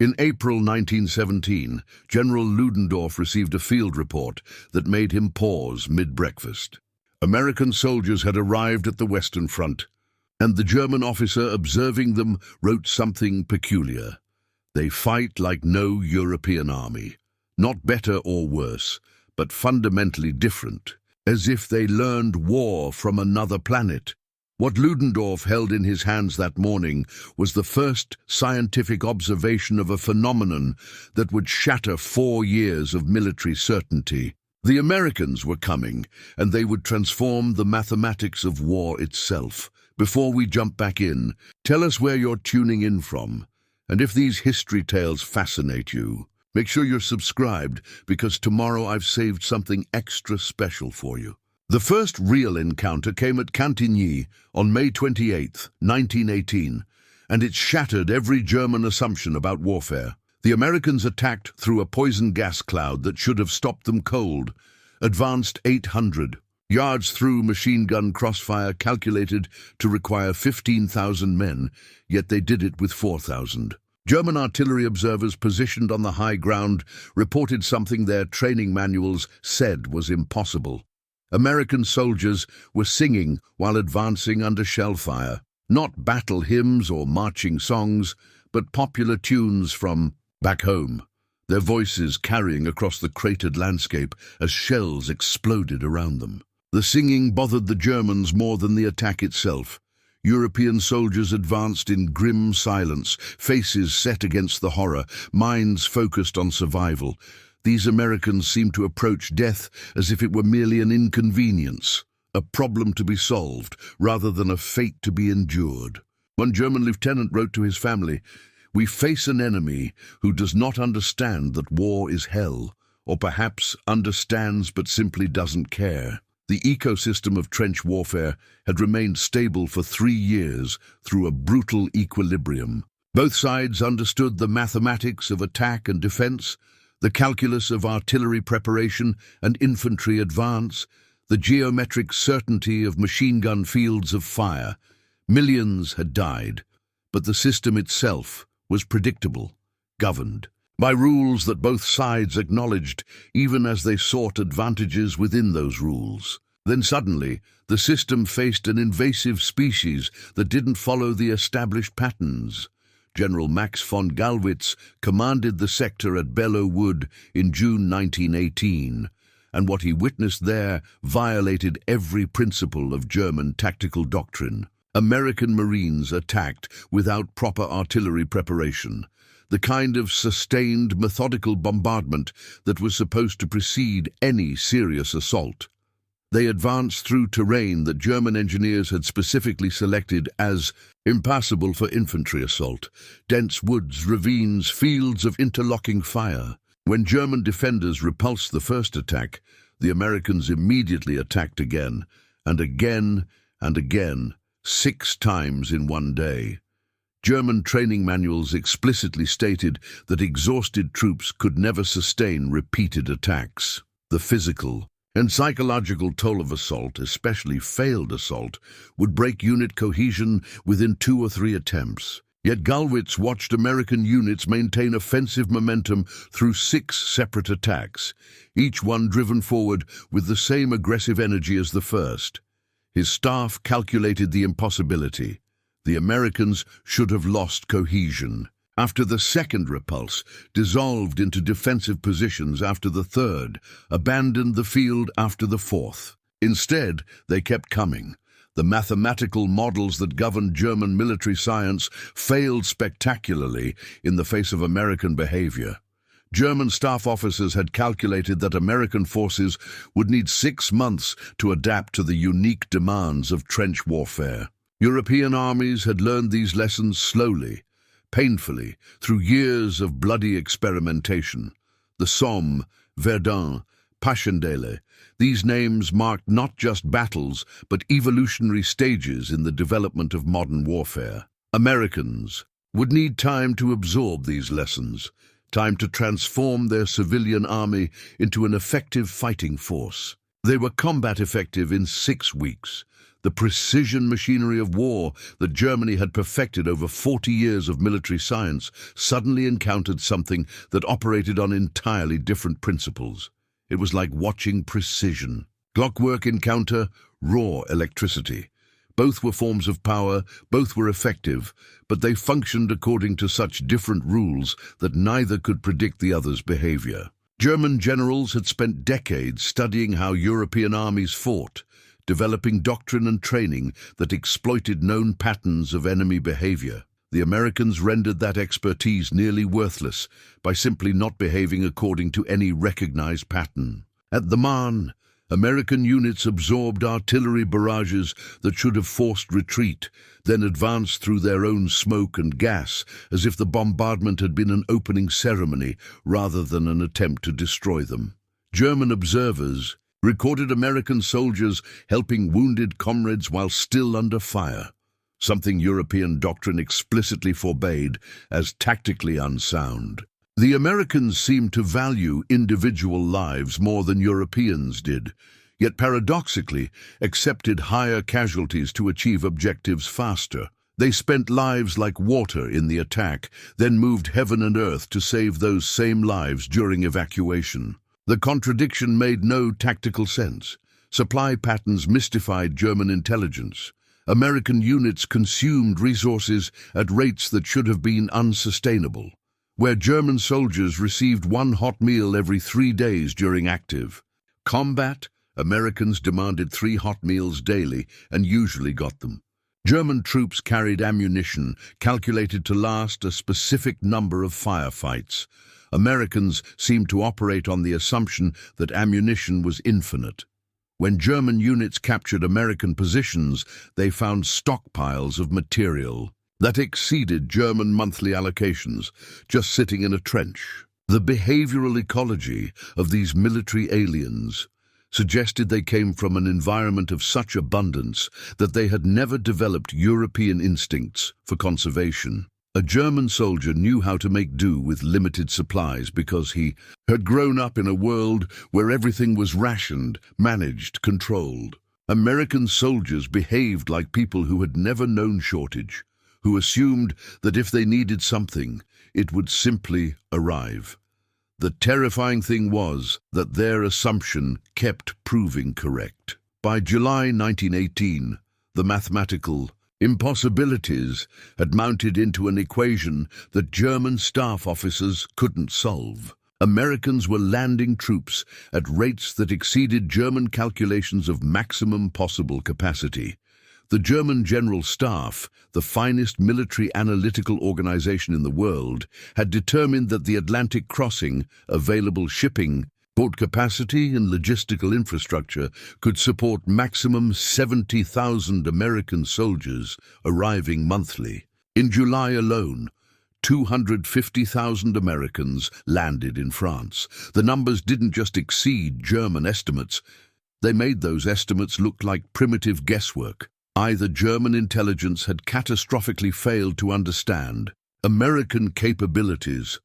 In April 1917, General Ludendorff received a field report that made him pause mid-breakfast. American soldiers had arrived at the Western Front, and the German officer observing them wrote something peculiar. They fight like no European army, not better or worse, but fundamentally different, as if they learned war from another planet. What Ludendorff held in his hands that morning was the first scientific observation of a phenomenon that would shatter 4 years of military certainty. The Americans were coming, and they would transform the mathematics of war itself. Before we jump back in, tell us where you're tuning in from, and if these history tales fascinate you, make sure you're subscribed, because tomorrow I've saved something extra special for you. The first real encounter came at Cantigny on May 28, 1918, and it shattered every German assumption about warfare. The Americans attacked through a poison gas cloud that should have stopped them cold, advanced 800 yards through machine gun crossfire calculated to require 15,000 men, yet they did it with 4,000. German artillery observers positioned on the high ground reported something their training manuals said was impossible. American soldiers were singing while advancing under shell fire, not battle hymns or marching songs, but popular tunes from back home, their voices carrying across the cratered landscape as shells exploded around them. The singing bothered the Germans more than the attack itself. European soldiers advanced in grim silence, faces set against the horror, minds focused on survival. These Americans seemed to approach death as if it were merely an inconvenience, a problem to be solved, rather than a fate to be endured. One German lieutenant wrote to his family, "We face an enemy who does not understand that war is hell, or perhaps understands but simply doesn't care." The ecosystem of trench warfare had remained stable for 3 years through a brutal equilibrium. Both sides understood the mathematics of attack and defense, the calculus of artillery preparation and infantry advance, the geometric certainty of machine gun fields of fire. Millions had died, but the system itself was predictable, governed by rules that both sides acknowledged, even as they sought advantages within those rules. Then suddenly, the system faced an invasive species that didn't follow the established patterns. General Max von Gallwitz commanded the sector at Belleau Wood in June 1918, and what he witnessed there violated every principle of German tactical doctrine. American Marines attacked without proper artillery preparation, the kind of sustained, methodical bombardment that was supposed to precede any serious assault. They advanced through terrain that German engineers had specifically selected as impassable for infantry assault: dense woods, ravines, fields of interlocking fire. When German defenders repulsed the first attack, the Americans immediately attacked again, and again, and again, 6 times in one day. German training manuals explicitly stated that exhausted troops could never sustain repeated attacks. The physical and psychological toll of assault, especially failed assault, would break unit cohesion within 2 or 3 attempts. Yet Gallwitz watched American units maintain offensive momentum through 6 separate attacks, each one driven forward with the same aggressive energy as the first. His staff calculated the impossibility. The Americans should have lost cohesion. After the second repulse, dissolved into defensive positions after the third, abandoned the field after the fourth. Instead, they kept coming. The mathematical models that governed German military science failed spectacularly in the face of American behavior. German staff officers had calculated that American forces would need 6 months to adapt to the unique demands of trench warfare. European armies had learned these lessons slowly, painfully, through years of bloody experimentation. The Somme, Verdun, Passchendaele, these names marked not just battles, but evolutionary stages in the development of modern warfare. Americans would need time to absorb these lessons, time to transform their civilian army into an effective fighting force. They were combat effective in 6 weeks. The precision machinery of war that Germany had perfected over 40 years of military science suddenly encountered something that operated on entirely different principles. It was like watching precision. Clockwork encounter, raw electricity. Both were forms of power, both were effective, but they functioned according to such different rules that neither could predict the other's behavior. German generals had spent decades studying how European armies fought, developing doctrine and training that exploited known patterns of enemy behavior. The Americans rendered that expertise nearly worthless by simply not behaving according to any recognized pattern. At the Marne, American units absorbed artillery barrages that should have forced retreat, then advanced through their own smoke and gas as if the bombardment had been an opening ceremony rather than an attempt to destroy them. German observers recorded American soldiers helping wounded comrades while still under fire, something European doctrine explicitly forbade as tactically unsound. The Americans seemed to value individual lives more than Europeans did, yet paradoxically accepted higher casualties to achieve objectives faster. They spent lives like water in the attack, then moved heaven and earth to save those same lives during evacuation. The contradiction made no tactical sense. Supply patterns mystified German intelligence. American units consumed resources at rates that should have been unsustainable. Where German soldiers received one hot meal every 3 days during active combat, Americans demanded 3 hot meals daily and usually got them. German troops carried ammunition calculated to last a specific number of firefights. Americans seemed to operate on the assumption that ammunition was infinite. When German units captured American positions, they found stockpiles of material that exceeded German monthly allocations, just sitting in a trench. The behavioral ecology of these military aliens suggested they came from an environment of such abundance that they had never developed European instincts for conservation. A German soldier knew how to make do with limited supplies because he had grown up in a world where everything was rationed, managed, controlled. American soldiers behaved like people who had never known shortage, who assumed that if they needed something, it would simply arrive. The terrifying thing was that their assumption kept proving correct. By July 1918, the mathematical impossibilities had mounted into an equation that German staff officers couldn't solve. Americans were landing troops at rates that exceeded German calculations of maximum possible capacity. The German General Staff, the finest military analytical organization in the world, had determined that the Atlantic crossing, available shipping, port capacity and logistical infrastructure could support maximum 70,000 American soldiers arriving monthly. In July alone, 250,000 Americans landed in France. The numbers didn't just exceed German estimates, they made those estimates look like primitive guesswork. Either German intelligence had catastrophically failed to understand American capabilities,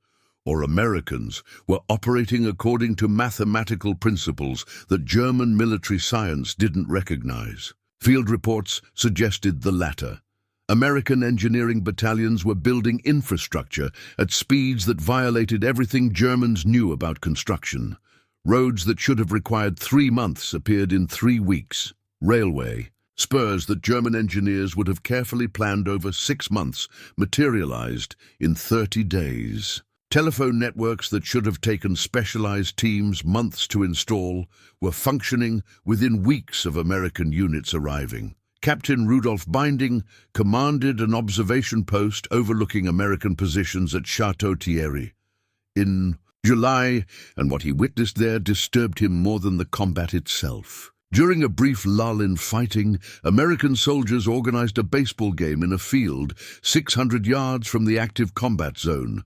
or Americans were operating according to mathematical principles that German military science didn't recognize. Field reports suggested the latter. American engineering battalions were building infrastructure at speeds that violated everything Germans knew about construction. Roads that should have required 3 months appeared in 3 weeks. Railway spurs that German engineers would have carefully planned over 6 months materialized in 30 days. Telephone networks that should have taken specialized teams months to install were functioning within weeks of American units arriving. Captain Rudolph Binding commanded an observation post overlooking American positions at Chateau Thierry in July, and what he witnessed there disturbed him more than the combat itself. During a brief lull in fighting, American soldiers organized a baseball game in a field 600 yards from the active combat zone.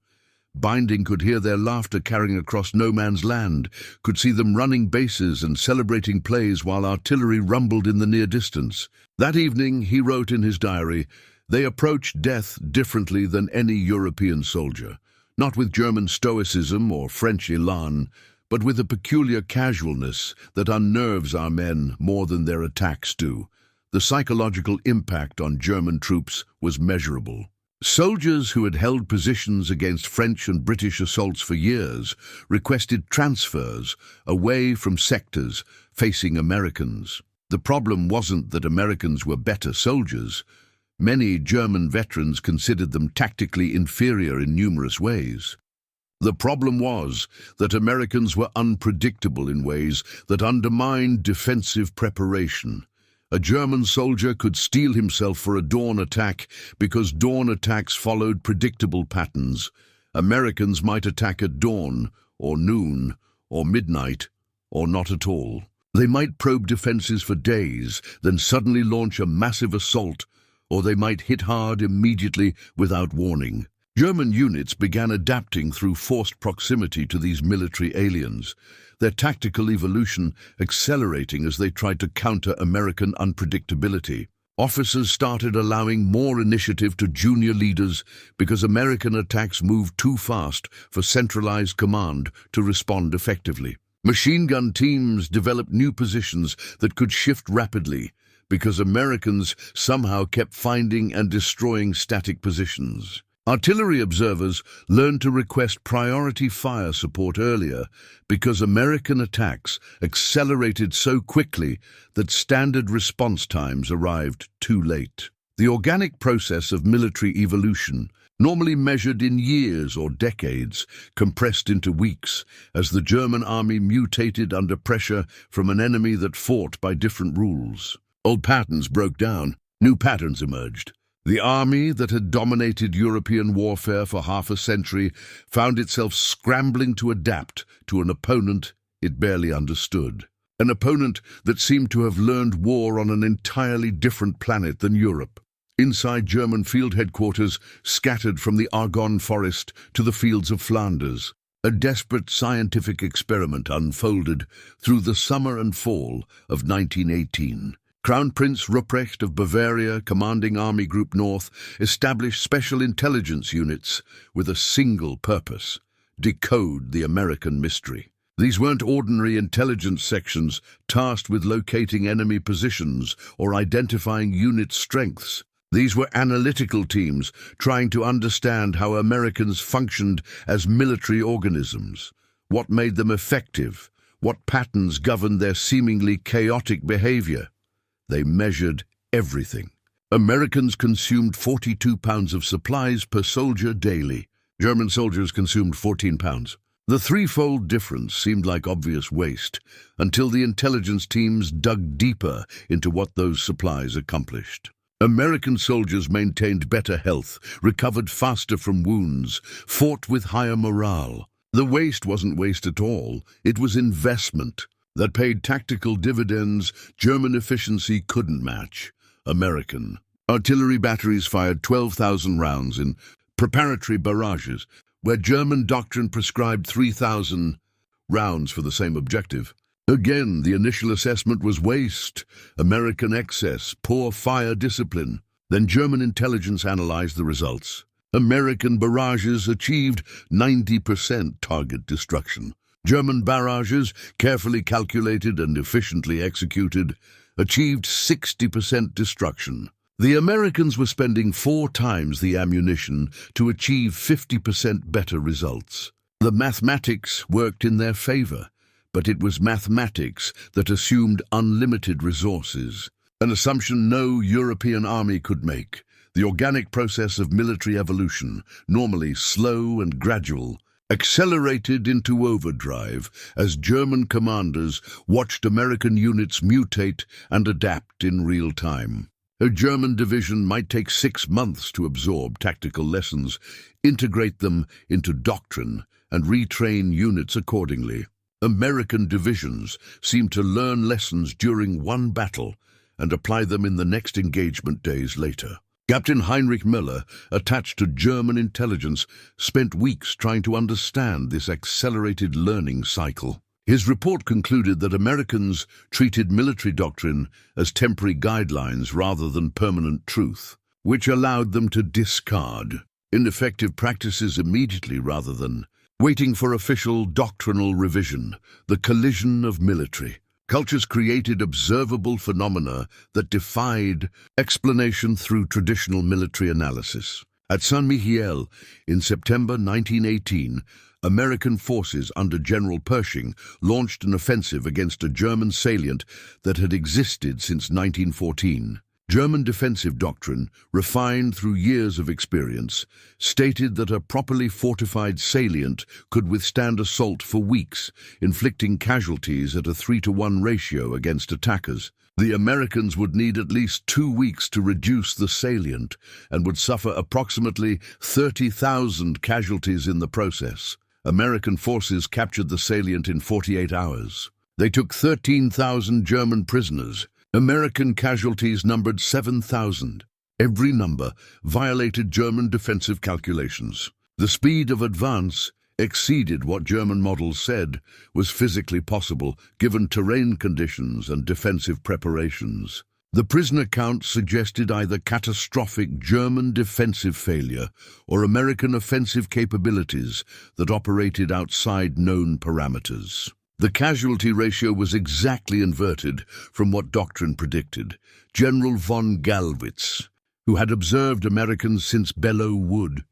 Binding could hear their laughter carrying across no man's land, could see them running bases and celebrating plays while artillery rumbled in the near distance. That evening, he wrote in his diary, "They approached death differently than any European soldier, not with German stoicism or French élan, but with a peculiar casualness that unnerves our men more than their attacks do. The psychological impact on German troops was measurable. Soldiers who had held positions against French and British assaults for years requested transfers away from sectors facing Americans. The problem wasn't that Americans were better soldiers. Many German veterans considered them tactically inferior in numerous ways. The problem was that Americans were unpredictable in ways that undermined defensive preparation. A German soldier could steel himself for a dawn attack because dawn attacks followed predictable patterns. Americans might attack at dawn, or noon, or midnight, or not at all. They might probe defenses for days, then suddenly launch a massive assault, or they might hit hard immediately without warning. German units began adapting through forced proximity to these military aliens, their tactical evolution accelerating as they tried to counter American unpredictability. Officers started allowing more initiative to junior leaders because American attacks moved too fast for centralized command to respond effectively. Machine gun teams developed new positions that could shift rapidly because Americans somehow kept finding and destroying static positions. Artillery observers learned to request priority fire support earlier because American attacks accelerated so quickly that standard response times arrived too late. The organic process of military evolution, normally measured in years or decades, compressed into weeks as the German army mutated under pressure from an enemy that fought by different rules. Old patterns broke down, new patterns emerged. The army that had dominated European warfare for half a century found itself scrambling to adapt to an opponent it barely understood. An opponent that seemed to have learned war on an entirely different planet than Europe. Inside German field headquarters, scattered from the Argonne forest to the fields of Flanders, a desperate scientific experiment unfolded through the summer and fall of 1918. Crown Prince Ruprecht of Bavaria, commanding Army Group North, established special intelligence units with a single purpose: decode the American mystery. These weren't ordinary intelligence sections tasked with locating enemy positions or identifying unit strengths. These were analytical teams trying to understand how Americans functioned as military organisms, what made them effective, what patterns governed their seemingly chaotic behavior. They measured everything. Americans consumed 42 pounds of supplies per soldier daily. German soldiers consumed 14 pounds. The threefold difference seemed like obvious waste until the intelligence teams dug deeper into what those supplies accomplished. American soldiers maintained better health, recovered faster from wounds, fought with higher morale. The waste wasn't waste at all. It was investment that paid tactical dividends German efficiency couldn't match. American artillery batteries fired 12,000 rounds in preparatory barrages, where German doctrine prescribed 3,000 rounds for the same objective. Again, the initial assessment was waste, American excess, poor fire discipline. Then German intelligence analyzed the results. American barrages achieved 90% target destruction. German barrages, carefully calculated and efficiently executed, achieved 60% destruction. The Americans were spending 4 times the ammunition to achieve 50% better results. The mathematics worked in their favor, but it was mathematics that assumed unlimited resources, an assumption no European army could make. The organic process of military evolution, normally slow and gradual, accelerated into overdrive as German commanders watched American units mutate and adapt in real time. A German division might take 6 months to absorb tactical lessons, integrate them into doctrine, and retrain units accordingly. American divisions seemed to learn lessons during one battle and apply them in the next engagement days later. Captain Heinrich Müller, attached to German intelligence, spent weeks trying to understand this accelerated learning cycle. His report concluded that Americans treated military doctrine as temporary guidelines rather than permanent truth, which allowed them to discard ineffective practices immediately rather than waiting for official doctrinal revision. The collision of military Cultures created observable phenomena that defied explanation through traditional military analysis. At San Miguel, in September 1918, American forces under General Pershing launched an offensive against a German salient that had existed since 1914. German defensive doctrine, refined through years of experience, stated that a properly fortified salient could withstand assault for weeks, inflicting casualties at a 3-to-1 ratio against attackers. The Americans would need at least 2 weeks to reduce the salient and would suffer approximately 30,000 casualties in the process. American forces captured the salient in 48 hours. They took 13,000 German prisoners. American casualties numbered 7,000. Every number violated German defensive calculations. The speed of advance exceeded what German models said was physically possible given terrain conditions and defensive preparations. The prisoner count suggested either catastrophic German defensive failure or American offensive capabilities that operated outside known parameters. The casualty ratio was exactly inverted from what doctrine predicted. General von Gallwitz, who had observed Americans since Belleau Wood,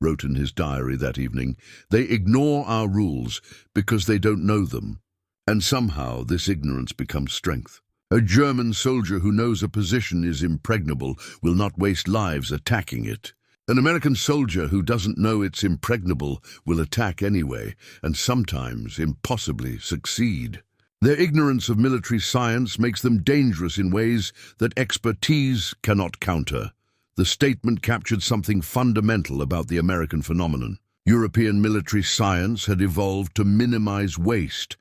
wrote in his diary that evening, "They ignore our rules because they don't know them, and somehow this ignorance becomes strength. A German soldier who knows a position is impregnable will not waste lives attacking it. An American soldier who doesn't know it's impregnable will attack anyway, and sometimes impossibly succeed." Their ignorance of military science makes them dangerous in ways that expertise cannot counter. The statement captured something fundamental about the American phenomenon. European military science had evolved to minimize waste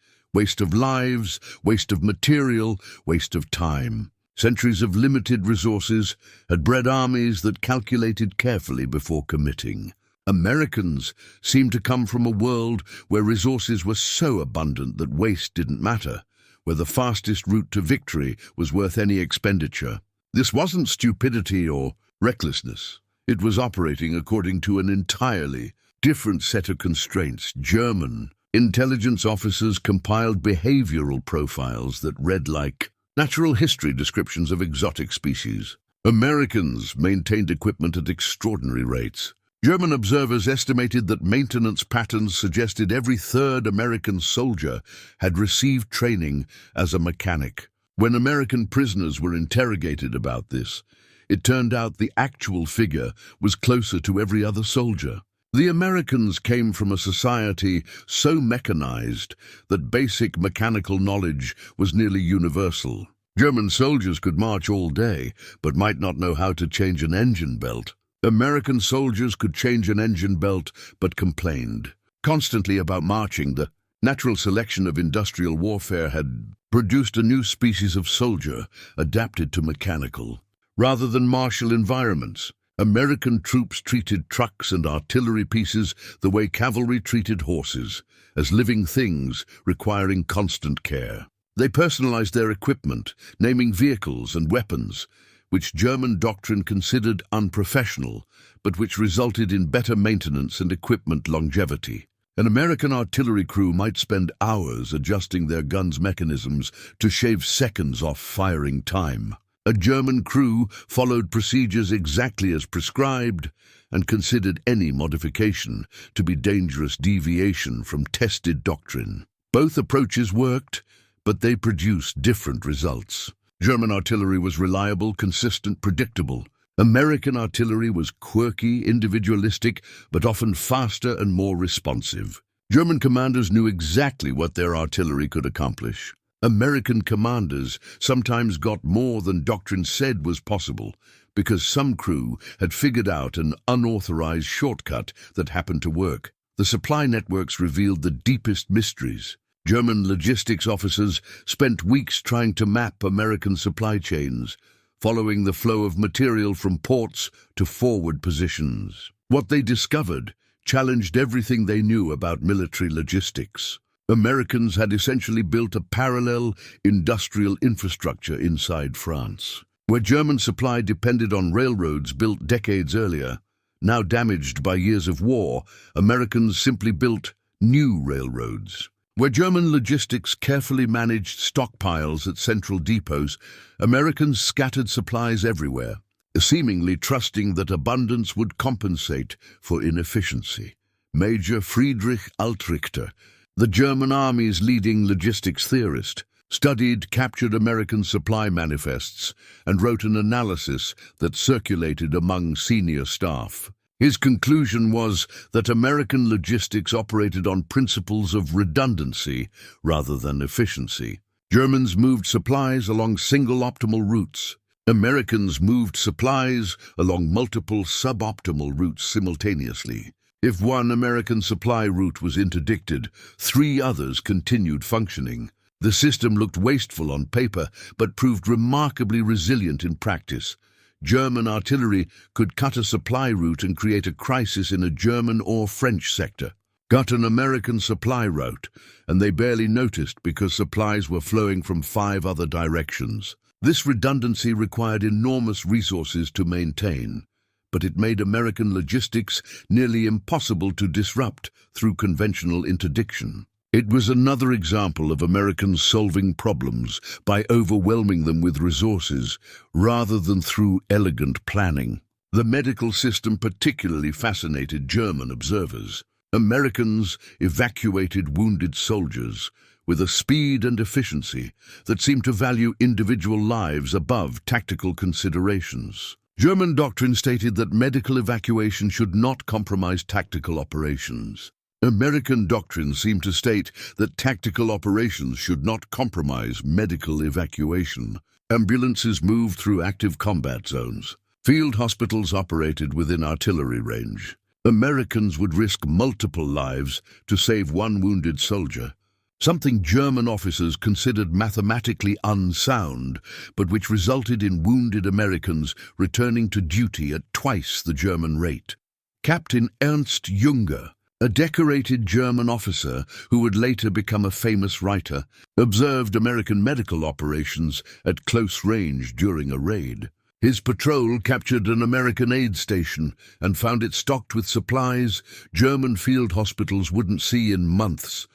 of lives, waste of material, waste of time. Centuries of limited resources had bred armies that calculated carefully before committing. Americans seemed to come from a world where resources were so abundant that waste didn't matter, where the fastest route to victory was worth any expenditure. This wasn't stupidity or recklessness. It was operating according to an entirely different set of constraints. German intelligence officers compiled behavioral profiles that read like natural history descriptions of exotic species. Americans maintained equipment at extraordinary rates. German observers estimated that maintenance patterns suggested every third American soldier had received training as a mechanic. When American prisoners were interrogated about this, it turned out the actual figure was closer to every other soldier. The Americans came from a society so mechanized that basic mechanical knowledge was nearly universal. German soldiers could march all day, but might not know how to change an engine belt. American soldiers could change an engine belt, but complained constantly about marching. The natural selection of industrial warfare had produced a new species of soldier adapted to mechanical, rather than martial environments. American troops treated trucks and artillery pieces the way cavalry treated horses, as living things requiring constant care. They personalized their equipment, naming vehicles and weapons, which German doctrine considered unprofessional, but which resulted in better maintenance and equipment longevity. An American artillery crew might spend hours adjusting their guns' mechanisms to shave seconds off firing time. A German crew followed procedures exactly as prescribed and considered any modification to be dangerous deviation from tested doctrine. Both approaches worked, but they produced different results. German artillery was reliable, consistent, predictable. American artillery was quirky, individualistic, but often faster and more responsive. German commanders knew exactly what their artillery could accomplish. American commanders sometimes got more than doctrine said was possible, because some crew had figured out an unauthorized shortcut that happened to work. The supply networks revealed the deepest mysteries. German logistics officers spent weeks trying to map American supply chains, following the flow of material from ports to forward positions. What they discovered challenged everything they knew about military logistics. Americans had essentially built a parallel industrial infrastructure inside France. Where German supply depended on railroads built decades earlier, now damaged by years of war, Americans simply built new railroads. Where German logistics carefully managed stockpiles at central depots, Americans scattered supplies everywhere, seemingly trusting that abundance would compensate for inefficiency. Major Friedrich Altrichter, the German army's leading logistics theorist, studied captured American supply manifests and wrote an analysis that circulated among senior staff. His conclusion was that American logistics operated on principles of redundancy rather than efficiency. Germans moved supplies along single optimal routes. Americans moved supplies along multiple suboptimal routes simultaneously. If one American supply route was interdicted, 3 others continued functioning. The system looked wasteful on paper, but proved remarkably resilient in practice. German artillery could cut a supply route and create a crisis in a German or French sector. Cut an American supply route, and they barely noticed because supplies were flowing from 5 other directions. This redundancy required enormous resources to maintain, but it made American logistics nearly impossible to disrupt through conventional interdiction. It was another example of Americans solving problems by overwhelming them with resources rather than through elegant planning. The medical system particularly fascinated German observers. Americans evacuated wounded soldiers with a speed and efficiency that seemed to value individual lives above tactical considerations. German doctrine stated that medical evacuation should not compromise tactical operations. American doctrine seemed to state that tactical operations should not compromise medical evacuation. Ambulances moved through active combat zones. Field hospitals operated within artillery range. Americans would risk multiple lives to save one wounded soldier, something German officers considered mathematically unsound, but which resulted in wounded Americans returning to duty at twice the German rate. Captain Ernst Junger, a decorated German officer who would later become a famous writer, observed American medical operations at close range during a raid. His patrol captured an American aid station and found it stocked with supplies German field hospitals wouldn't see in months: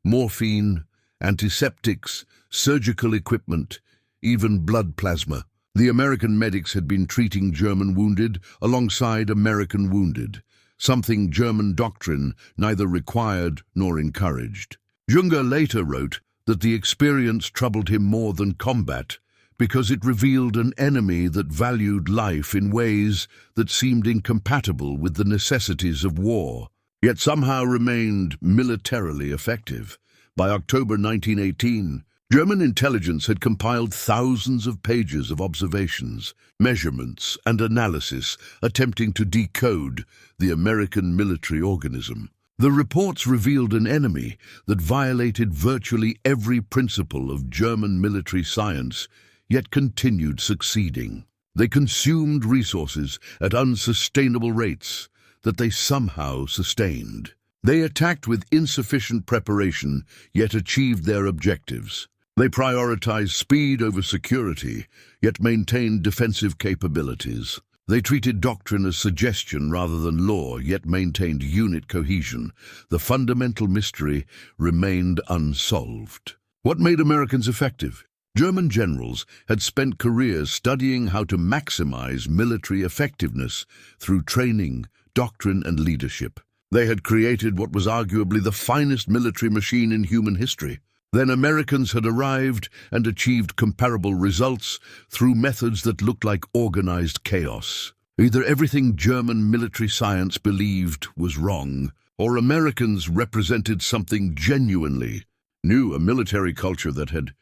morphine, antiseptics, surgical equipment, even blood plasma. The American medics had been treating German wounded alongside American wounded, something German doctrine neither required nor encouraged. Junger later wrote that the experience troubled him more than combat because it revealed an enemy that valued life in ways that seemed incompatible with the necessities of war, yet somehow remained militarily effective. By October 1918, German intelligence had compiled thousands of pages of observations, measurements, and analysis attempting to decode the American military organism. The reports revealed an enemy that violated virtually every principle of German military science, yet continued succeeding. They consumed resources at unsustainable rates that they somehow sustained. They attacked with insufficient preparation, yet achieved their objectives. They prioritized speed over security, yet maintained defensive capabilities. They treated doctrine as suggestion rather than law, yet maintained unit cohesion. The fundamental mystery remained unsolved. What made Americans effective? German generals had spent careers studying how to maximize military effectiveness through training, doctrine, and leadership. They had created what was arguably the finest military machine in human history. Then Americans had arrived and achieved comparable results through methods that looked like organized chaos. Either everything German military science believed was wrong, or Americans represented something genuinely new, a military culture that had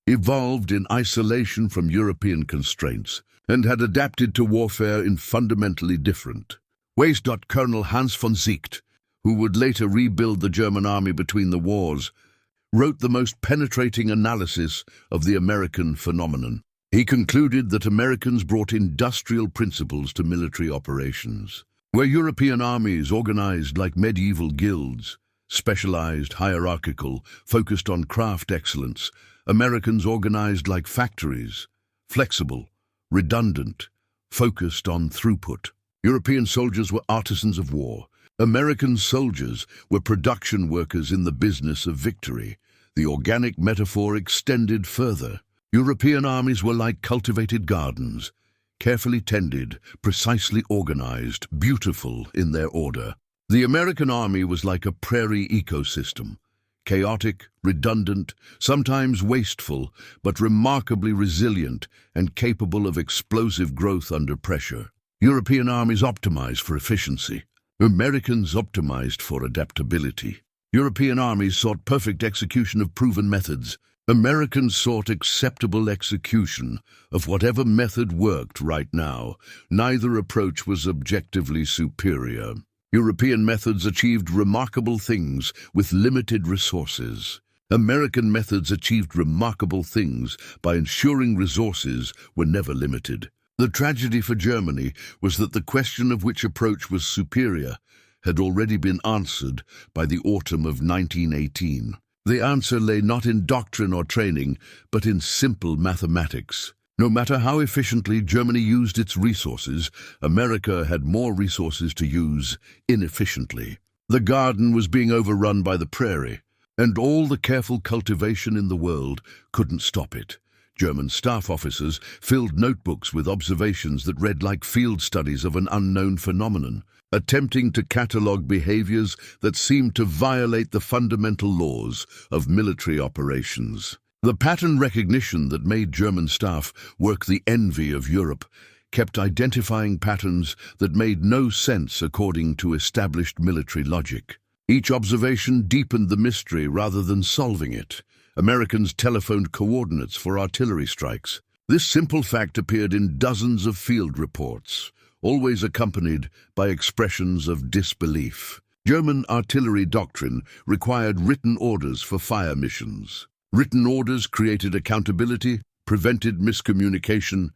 evolved in isolation from European constraints and had adapted to warfare in fundamentally different ways. Colonel Hans von Zicht, who would later rebuild the German army between the wars, wrote the most penetrating analysis of the American phenomenon. He concluded that Americans brought industrial principles to military operations. Where European armies organized like medieval guilds, specialized, hierarchical, focused on craft excellence, Americans organized like factories, flexible, redundant, focused on throughput. European soldiers were artisans of war. American soldiers were production workers in the business of victory. The organic metaphor extended further. European armies were like cultivated gardens, carefully tended, precisely organized, beautiful in their order. The American army was like a prairie ecosystem, chaotic, redundant, sometimes wasteful, but remarkably resilient and capable of explosive growth under pressure. European armies optimized for efficiency. Americans optimized for adaptability. European armies sought perfect execution of proven methods. Americans sought acceptable execution of whatever method worked right now. Neither approach was objectively superior. European methods achieved remarkable things with limited resources. American methods achieved remarkable things by ensuring resources were never limited. The tragedy for Germany was that the question of which approach was superior had already been answered by the autumn of 1918. The answer lay not in doctrine or training, but in simple mathematics. No matter how efficiently Germany used its resources, America had more resources to use inefficiently. The garden was being overrun by the prairie, and all the careful cultivation in the world couldn't stop it. German staff officers filled notebooks with observations that read like field studies of an unknown phenomenon, attempting to catalogue behaviors that seemed to violate the fundamental laws of military operations. The pattern recognition that made German staff work the envy of Europe kept identifying patterns that made no sense according to established military logic. Each observation deepened the mystery rather than solving it. Americans telephoned coordinates for artillery strikes. This simple fact appeared in dozens of field reports, always accompanied by expressions of disbelief. German artillery doctrine required written orders for fire missions. Written orders created accountability, prevented miscommunication,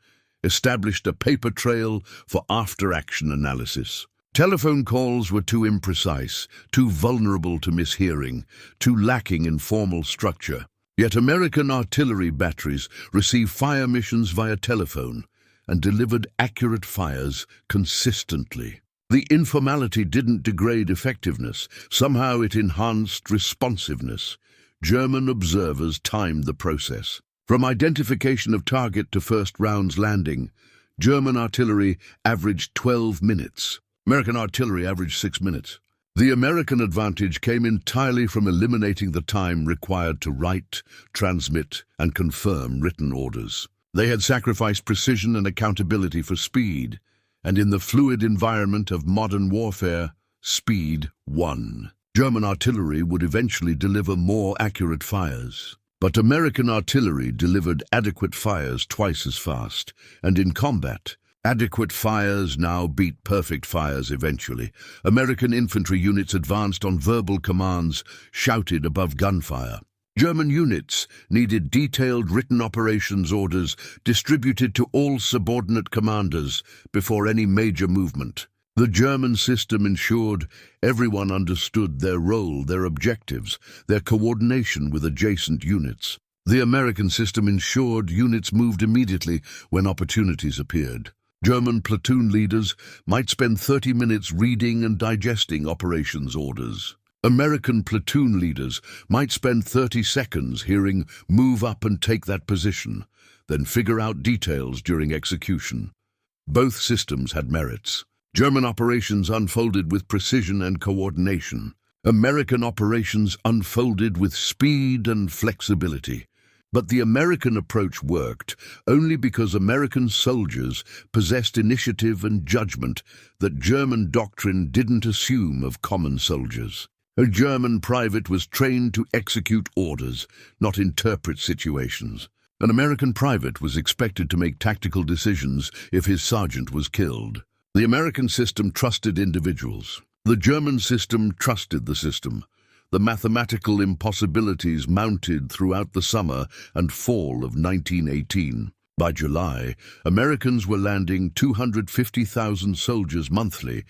established a paper trail for after-action analysis. Telephone calls were too imprecise, too vulnerable to mishearing, too lacking in formal structure. Yet American artillery batteries received fire missions via telephone and delivered accurate fires consistently. The informality didn't degrade effectiveness. Somehow it enhanced responsiveness. German observers timed the process. From identification of target to first rounds landing, German artillery averaged 12 minutes. American artillery averaged 6 minutes. The American advantage came entirely from eliminating the time required to write, transmit, and confirm written orders. They had sacrificed precision and accountability for speed, and in the fluid environment of modern warfare, speed won. German artillery would eventually deliver more accurate fires. But American artillery delivered adequate fires twice as fast, and in combat, adequate fires now beat perfect fires eventually. American infantry units advanced on verbal commands, shouted above gunfire. German units needed detailed written operations orders distributed to all subordinate commanders before any major movement. The German system ensured everyone understood their role, their objectives, their coordination with adjacent units. The American system ensured units moved immediately when opportunities appeared. German platoon leaders might spend 30 minutes reading and digesting operations orders. American platoon leaders might spend 30 seconds hearing "move up and take that position," then figure out details during execution. Both systems had merits. German operations unfolded with precision and coordination. American operations unfolded with speed and flexibility. But the American approach worked only because American soldiers possessed initiative and judgment that German doctrine didn't assume of common soldiers. A German private was trained to execute orders, not interpret situations. An American private was expected to make tactical decisions if his sergeant was killed. The American system trusted individuals. The German system trusted the system. The mathematical impossibilities mounted throughout the summer and fall of 1918. By July, Americans were landing 250,000 soldiers monthly,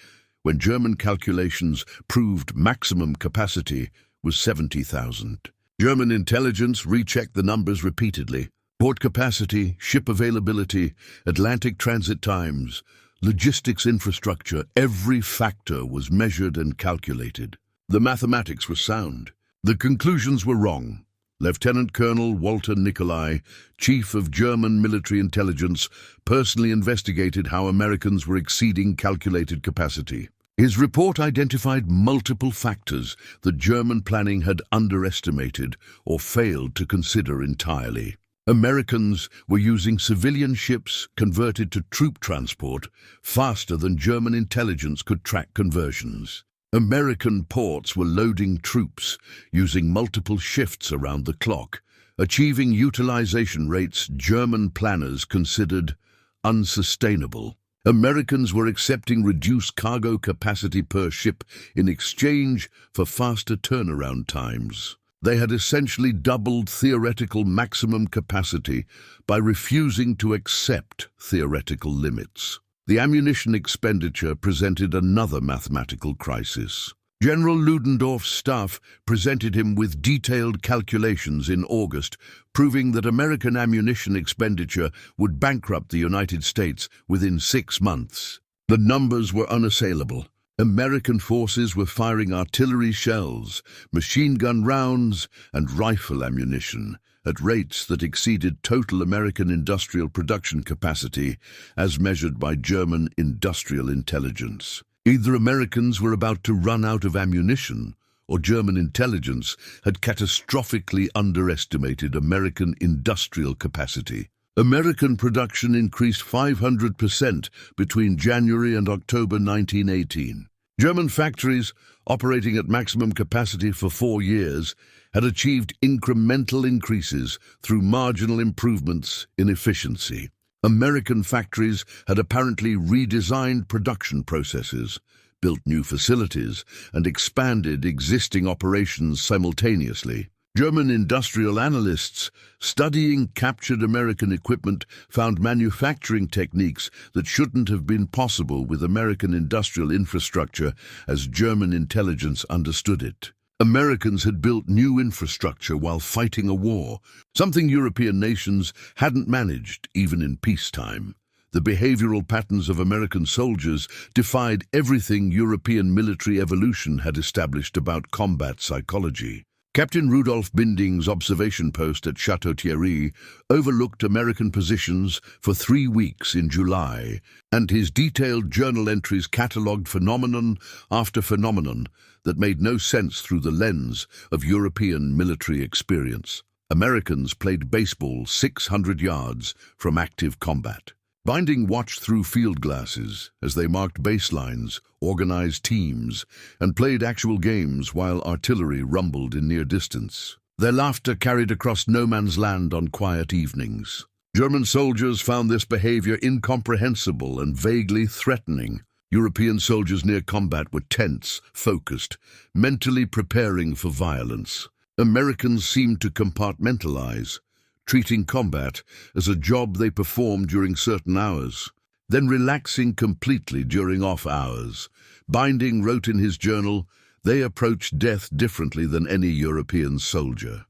when German calculations proved maximum capacity was 70,000. German intelligence rechecked the numbers repeatedly. Port capacity, ship availability, Atlantic transit times, logistics infrastructure, every factor was measured and calculated. The mathematics were sound. The conclusions were wrong. Lieutenant Colonel Walter Nicolai, chief of German military intelligence, personally investigated how Americans were exceeding calculated capacity. His report identified multiple factors that German planning had underestimated or failed to consider entirely. Americans were using civilian ships converted to troop transport faster than German intelligence could track conversions. American ports were loading troops using multiple shifts around the clock, achieving utilization rates German planners considered unsustainable. Americans were accepting reduced cargo capacity per ship in exchange for faster turnaround times. They had essentially doubled theoretical maximum capacity by refusing to accept theoretical limits. The ammunition expenditure presented another mathematical crisis. General Ludendorff's staff presented him with detailed calculations in August, proving that American ammunition expenditure would bankrupt the United States within 6 months. The numbers were unassailable. American forces were firing artillery shells, machine gun rounds, and rifle ammunition at rates that exceeded total American industrial production capacity as measured by German industrial intelligence. Either Americans were about to run out of ammunition, or German intelligence had catastrophically underestimated American industrial capacity. American production increased 500% between January and October 1918. German factories, operating at maximum capacity for 4 years, had achieved incremental increases through marginal improvements in efficiency. American factories had apparently redesigned production processes, built new facilities, and expanded existing operations simultaneously. German industrial analysts studying captured American equipment found manufacturing techniques that shouldn't have been possible with American industrial infrastructure as German intelligence understood it. Americans had built new infrastructure while fighting a war, something European nations hadn't managed even in peacetime. The behavioral patterns of American soldiers defied everything European military evolution had established about combat psychology. Captain Rudolf Binding's observation post at Chateau Thierry overlooked American positions for 3 weeks in July, and his detailed journal entries catalogued phenomenon after phenomenon that made no sense through the lens of European military experience. Americans played baseball 600 yards from active combat. Binding watched through field glasses as they marked baselines, organized teams, and played actual games while artillery rumbled in near distance. Their laughter carried across no man's land on quiet evenings. German soldiers found this behavior incomprehensible and vaguely threatening. European soldiers near combat were tense, focused, mentally preparing for violence. Americans seemed to compartmentalize, treating combat as a job they performed during certain hours, then relaxing completely during off hours. Binding wrote in his journal, "They approached death differently than any European soldier.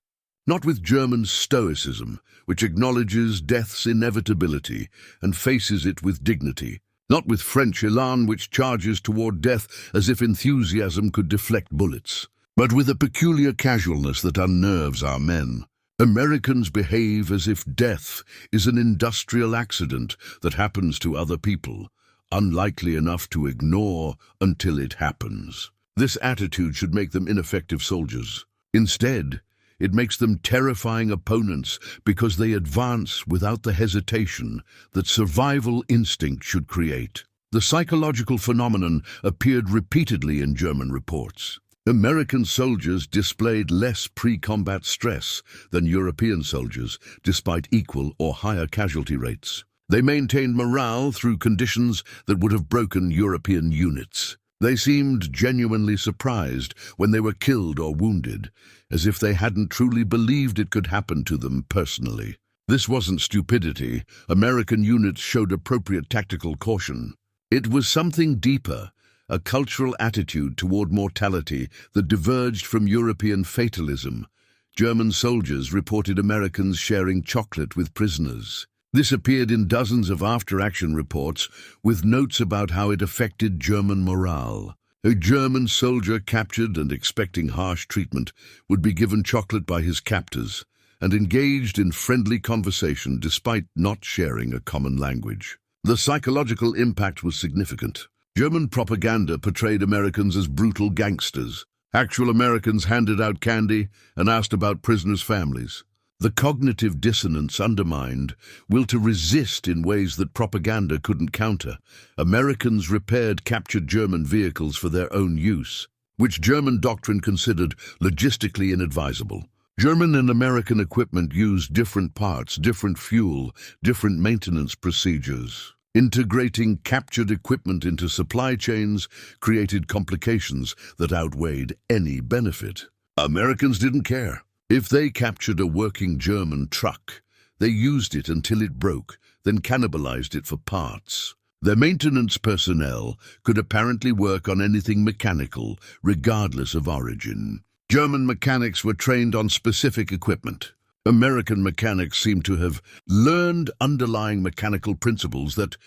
Not with German stoicism, which acknowledges death's inevitability and faces it with dignity. Not with French elan, which charges toward death as if enthusiasm could deflect bullets, but with a peculiar casualness that unnerves our men. Americans behave as if death is an industrial accident that happens to other people, unlikely enough to ignore until it happens. This attitude should make them ineffective soldiers. Instead, it makes them terrifying opponents because they advance without the hesitation that survival instinct should create." The psychological phenomenon appeared repeatedly in German reports. American soldiers displayed less pre-combat stress than European soldiers, despite equal or higher casualty rates. They maintained morale through conditions that would have broken European units. They seemed genuinely surprised when they were killed or wounded, as if they hadn't truly believed it could happen to them personally. This wasn't stupidity. American units showed appropriate tactical caution. It was something deeper, a cultural attitude toward mortality that diverged from European fatalism. German soldiers reported Americans sharing chocolate with prisoners. This appeared in dozens of after-action reports with notes about how it affected German morale. A German soldier captured and expecting harsh treatment would be given chocolate by his captors and engaged in friendly conversation despite not sharing a common language. The psychological impact was significant. German propaganda portrayed Americans as brutal gangsters. Actual Americans handed out candy and asked about prisoners' families. The cognitive dissonance undermined will to resist in ways that propaganda couldn't counter. Americans repaired captured German vehicles for their own use, which German doctrine considered logistically inadvisable. German and American equipment used different parts, different fuel, different maintenance procedures. Integrating captured equipment into supply chains created complications that outweighed any benefit. Americans didn't care. If they captured a working German truck, they used it until it broke, then cannibalized it for parts. Their maintenance personnel could apparently work on anything mechanical, regardless of origin. German mechanics were trained on specific equipment. American mechanics seem to have learned underlying mechanical principles that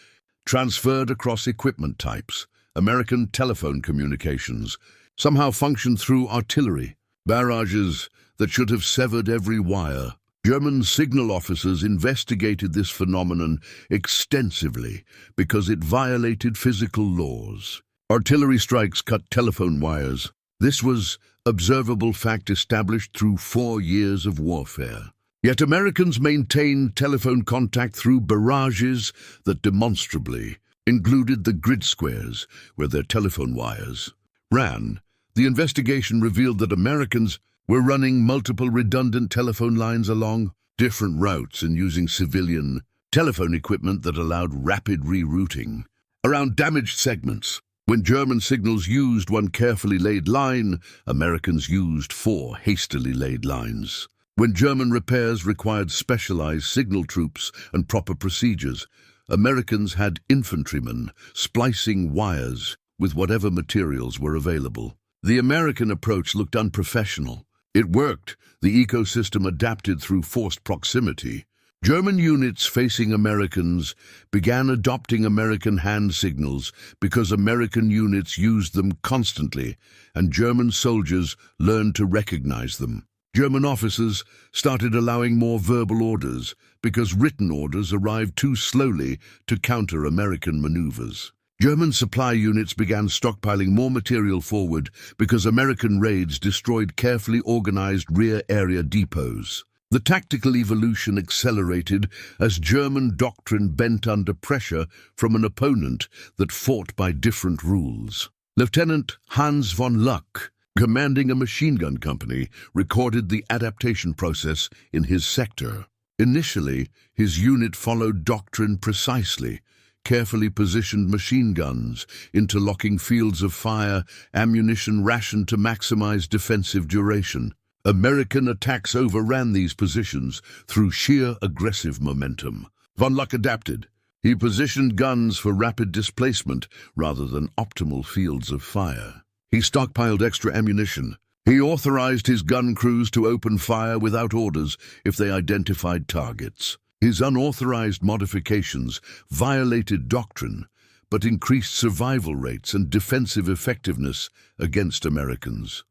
transferred across equipment types. American telephone communications somehow functioned through artillery, barrages that should have severed every wire. German signal officers investigated this phenomenon extensively because it violated physical laws. Artillery strikes cut telephone wires. This was observable fact established through 4 years of warfare. Yet Americans maintained telephone contact through barrages that demonstrably included the grid squares where their telephone wires ran. The investigation revealed that Americans were running multiple redundant telephone lines along different routes and using civilian telephone equipment that allowed rapid rerouting around damaged segments. When German signals used one carefully laid line, Americans used 4 hastily laid lines. When German repairs required specialized signal troops and proper procedures, Americans had infantrymen splicing wires with whatever materials were available. The American approach looked unprofessional. It worked. The ecosystem adapted through forced proximity. German units facing Americans began adopting American hand signals because American units used them constantly, and German soldiers learned to recognize them. German officers started allowing more verbal orders because written orders arrived too slowly to counter American maneuvers. German supply units began stockpiling more material forward because American raids destroyed carefully organized rear area depots. The tactical evolution accelerated as German doctrine bent under pressure from an opponent that fought by different rules. Lieutenant Hans von Luck, commanding a machine gun company, recorded the adaptation process in his sector. Initially, his unit followed doctrine precisely, carefully positioned machine guns, interlocking fields of fire, ammunition rationed to maximize defensive duration. American attacks overran these positions through sheer aggressive momentum. Von Luck adapted. He positioned guns for rapid displacement rather than optimal fields of fire. He stockpiled extra ammunition. He authorized his gun crews to open fire without orders if they identified targets. His unauthorized modifications violated doctrine, but increased survival rates and defensive effectiveness against Americans.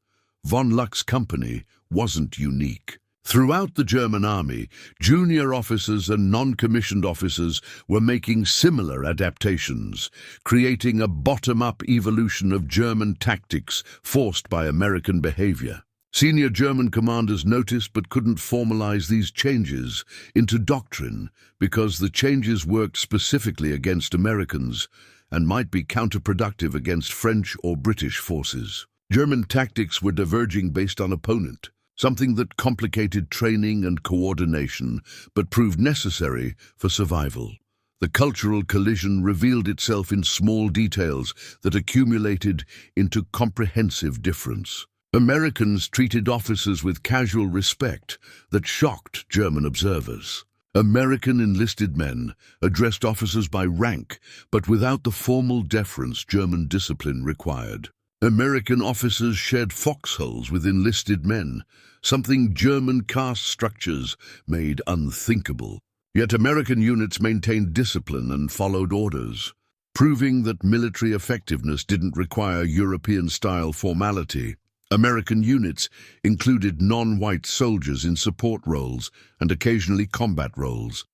Von Luck's company wasn't unique. Throughout the German army, junior officers and non-commissioned officers were making similar adaptations, creating a bottom-up evolution of German tactics forced by American behavior. Senior German commanders noticed but couldn't formalize these changes into doctrine because the changes worked specifically against Americans and might be counterproductive against French or British forces. German tactics were diverging based on opponent, something that complicated training and coordination but proved necessary for survival. The cultural collision revealed itself in small details that accumulated into comprehensive difference. Americans treated officers with casual respect that shocked German observers. American enlisted men addressed officers by rank, but without the formal deference German discipline required. American officers shared foxholes with enlisted men, something German caste structures made unthinkable. Yet American units maintained discipline and followed orders, proving that military effectiveness didn't require European-style formality. American units included non-white soldiers in support roles and occasionally combat roles.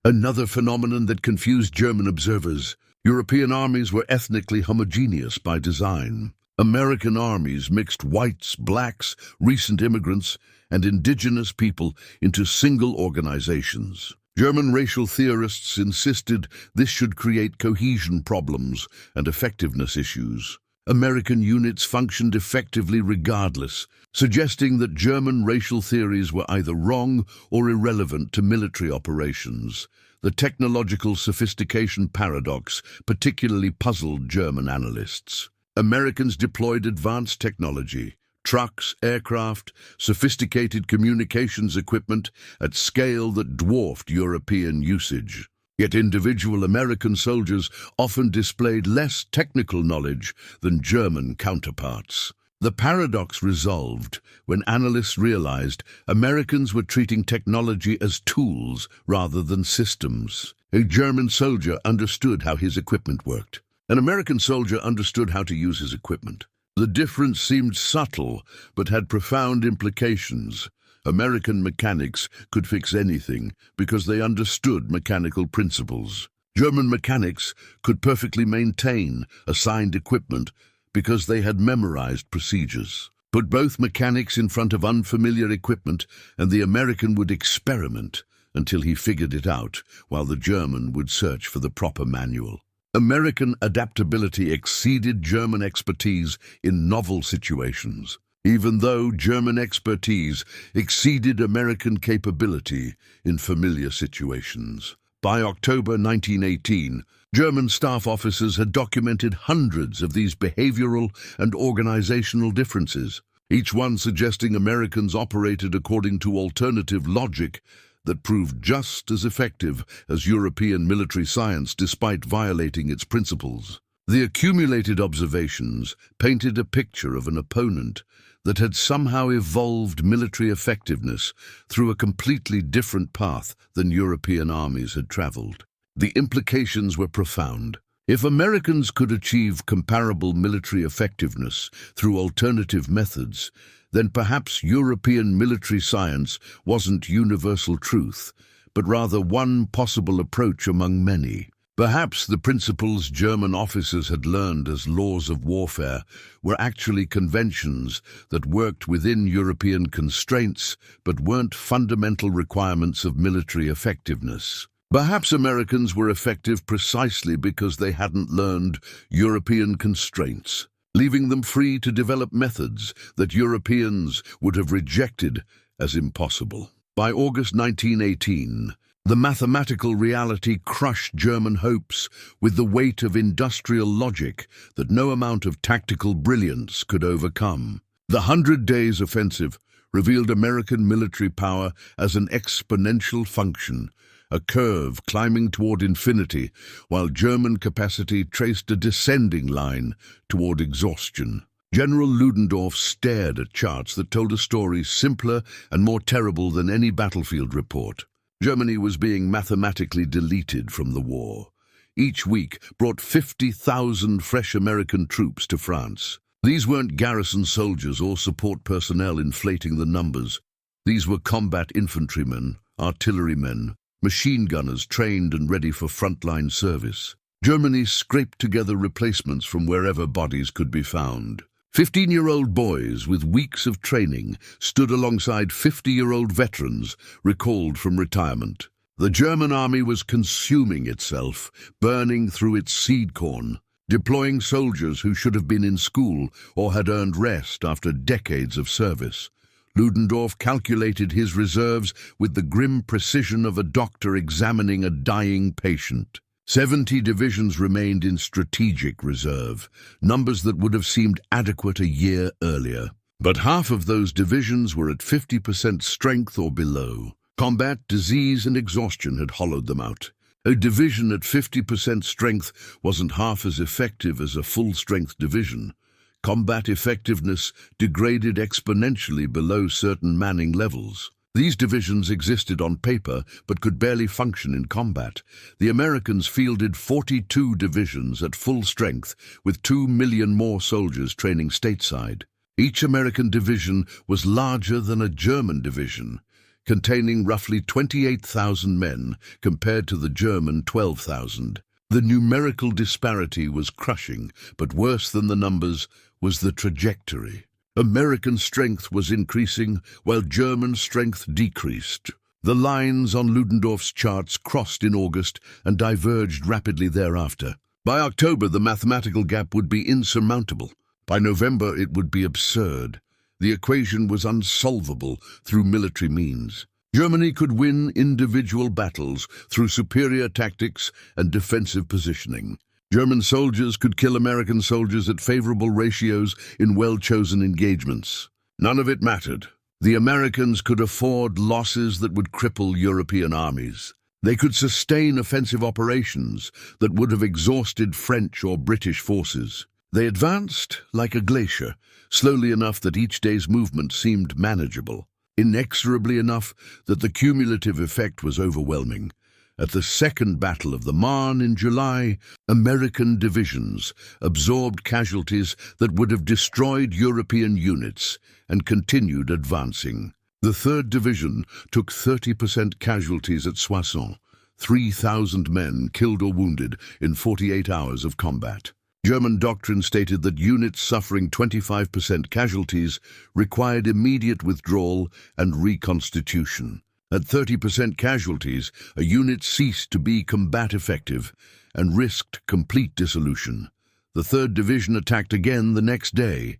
Another phenomenon that confused German observers: European armies were ethnically homogeneous by design. American armies mixed whites, blacks, recent immigrants, and indigenous people into single organizations. German racial theorists insisted this should create cohesion problems and effectiveness issues. American units functioned effectively regardless, suggesting that German racial theories were either wrong or irrelevant to military operations. The technological sophistication paradox particularly puzzled German analysts. Americans deployed advanced technology, trucks, aircraft, sophisticated communications equipment at scale that dwarfed European usage. Yet individual American soldiers often displayed less technical knowledge than German counterparts. The paradox resolved when analysts realized Americans were treating technology as tools rather than systems. A German soldier understood how his equipment worked. An American soldier understood how to use his equipment. The difference seemed subtle, but had profound implications. American mechanics could fix anything because they understood mechanical principles. German mechanics could perfectly maintain assigned equipment because they had memorized procedures. Put both mechanics in front of unfamiliar equipment, and the American would experiment until he figured it out, while the German would search for the proper manual. American adaptability exceeded German expertise in novel situations, even though German expertise exceeded American capability in familiar situations. By October 1918, German staff officers had documented hundreds of these behavioral and organizational differences, each one suggesting Americans operated according to alternative logic that proved just as effective as European military science despite violating its principles. The accumulated observations painted a picture of an opponent that had somehow evolved military effectiveness through a completely different path than European armies had traveled. The implications were profound. If Americans could achieve comparable military effectiveness through alternative methods, then perhaps European military science wasn't universal truth, but rather one possible approach among many. Perhaps the principles German officers had learned as laws of warfare were actually conventions that worked within European constraints but weren't fundamental requirements of military effectiveness. Perhaps Americans were effective precisely because they hadn't learned European constraints, leaving them free to develop methods that Europeans would have rejected as impossible. By August 1918, the mathematical reality crushed German hopes with the weight of industrial logic that no amount of tactical brilliance could overcome. The 100 Days Offensive revealed American military power as an exponential function, a curve climbing toward infinity, while German capacity traced a descending line toward exhaustion. General Ludendorff stared at charts that told a story simpler and more terrible than any battlefield report. Germany was being mathematically deleted from the war. Each week brought 50,000 fresh American troops to France. These weren't garrison soldiers or support personnel inflating the numbers. These were combat infantrymen, artillerymen, machine gunners trained and ready for frontline service. Germany scraped together replacements from wherever bodies could be found. 15-year-old boys with weeks of training stood alongside 50-year-old veterans recalled from retirement. The German army was consuming itself, burning through its seed corn, deploying soldiers who should have been in school or had earned rest after decades of service. Ludendorff calculated his reserves with the grim precision of a doctor examining a dying patient. 70 divisions remained in strategic reserve, numbers that would have seemed adequate a year earlier. But half of those divisions were at 50% strength or below. Combat, disease, and exhaustion had hollowed them out. A division at 50% strength wasn't half as effective as a full-strength division. Combat effectiveness degraded exponentially below certain manning levels. These divisions existed on paper but could barely function in combat. The Americans fielded 42 divisions at full strength, with 2 million more soldiers training stateside. Each American division was larger than a German division, containing roughly 28,000 men compared to the German 12,000. The numerical disparity was crushing, but worse than the numbers was the trajectory. American strength was increasing while German strength decreased. The lines on Ludendorff's charts crossed in August and diverged rapidly thereafter. By October, the mathematical gap would be insurmountable. By November, it would be absurd. The equation was unsolvable through military means. Germany could win individual battles through superior tactics and defensive positioning. German soldiers could kill American soldiers at favorable ratios in well-chosen engagements. None of it mattered. The Americans could afford losses that would cripple European armies. They could sustain offensive operations that would have exhausted French or British forces. They advanced like a glacier, slowly enough that each day's movement seemed manageable, inexorably enough that the cumulative effect was overwhelming. At the Second Battle of the Marne in July, American divisions absorbed casualties that would have destroyed European units and continued advancing. The 3rd Division took 30% casualties at Soissons, 3,000 men killed or wounded in 48 hours of combat. German doctrine stated that units suffering 25% casualties required immediate withdrawal and reconstitution. At 30% casualties, a unit ceased to be combat effective and risked complete dissolution. The 3rd Division attacked again the next day.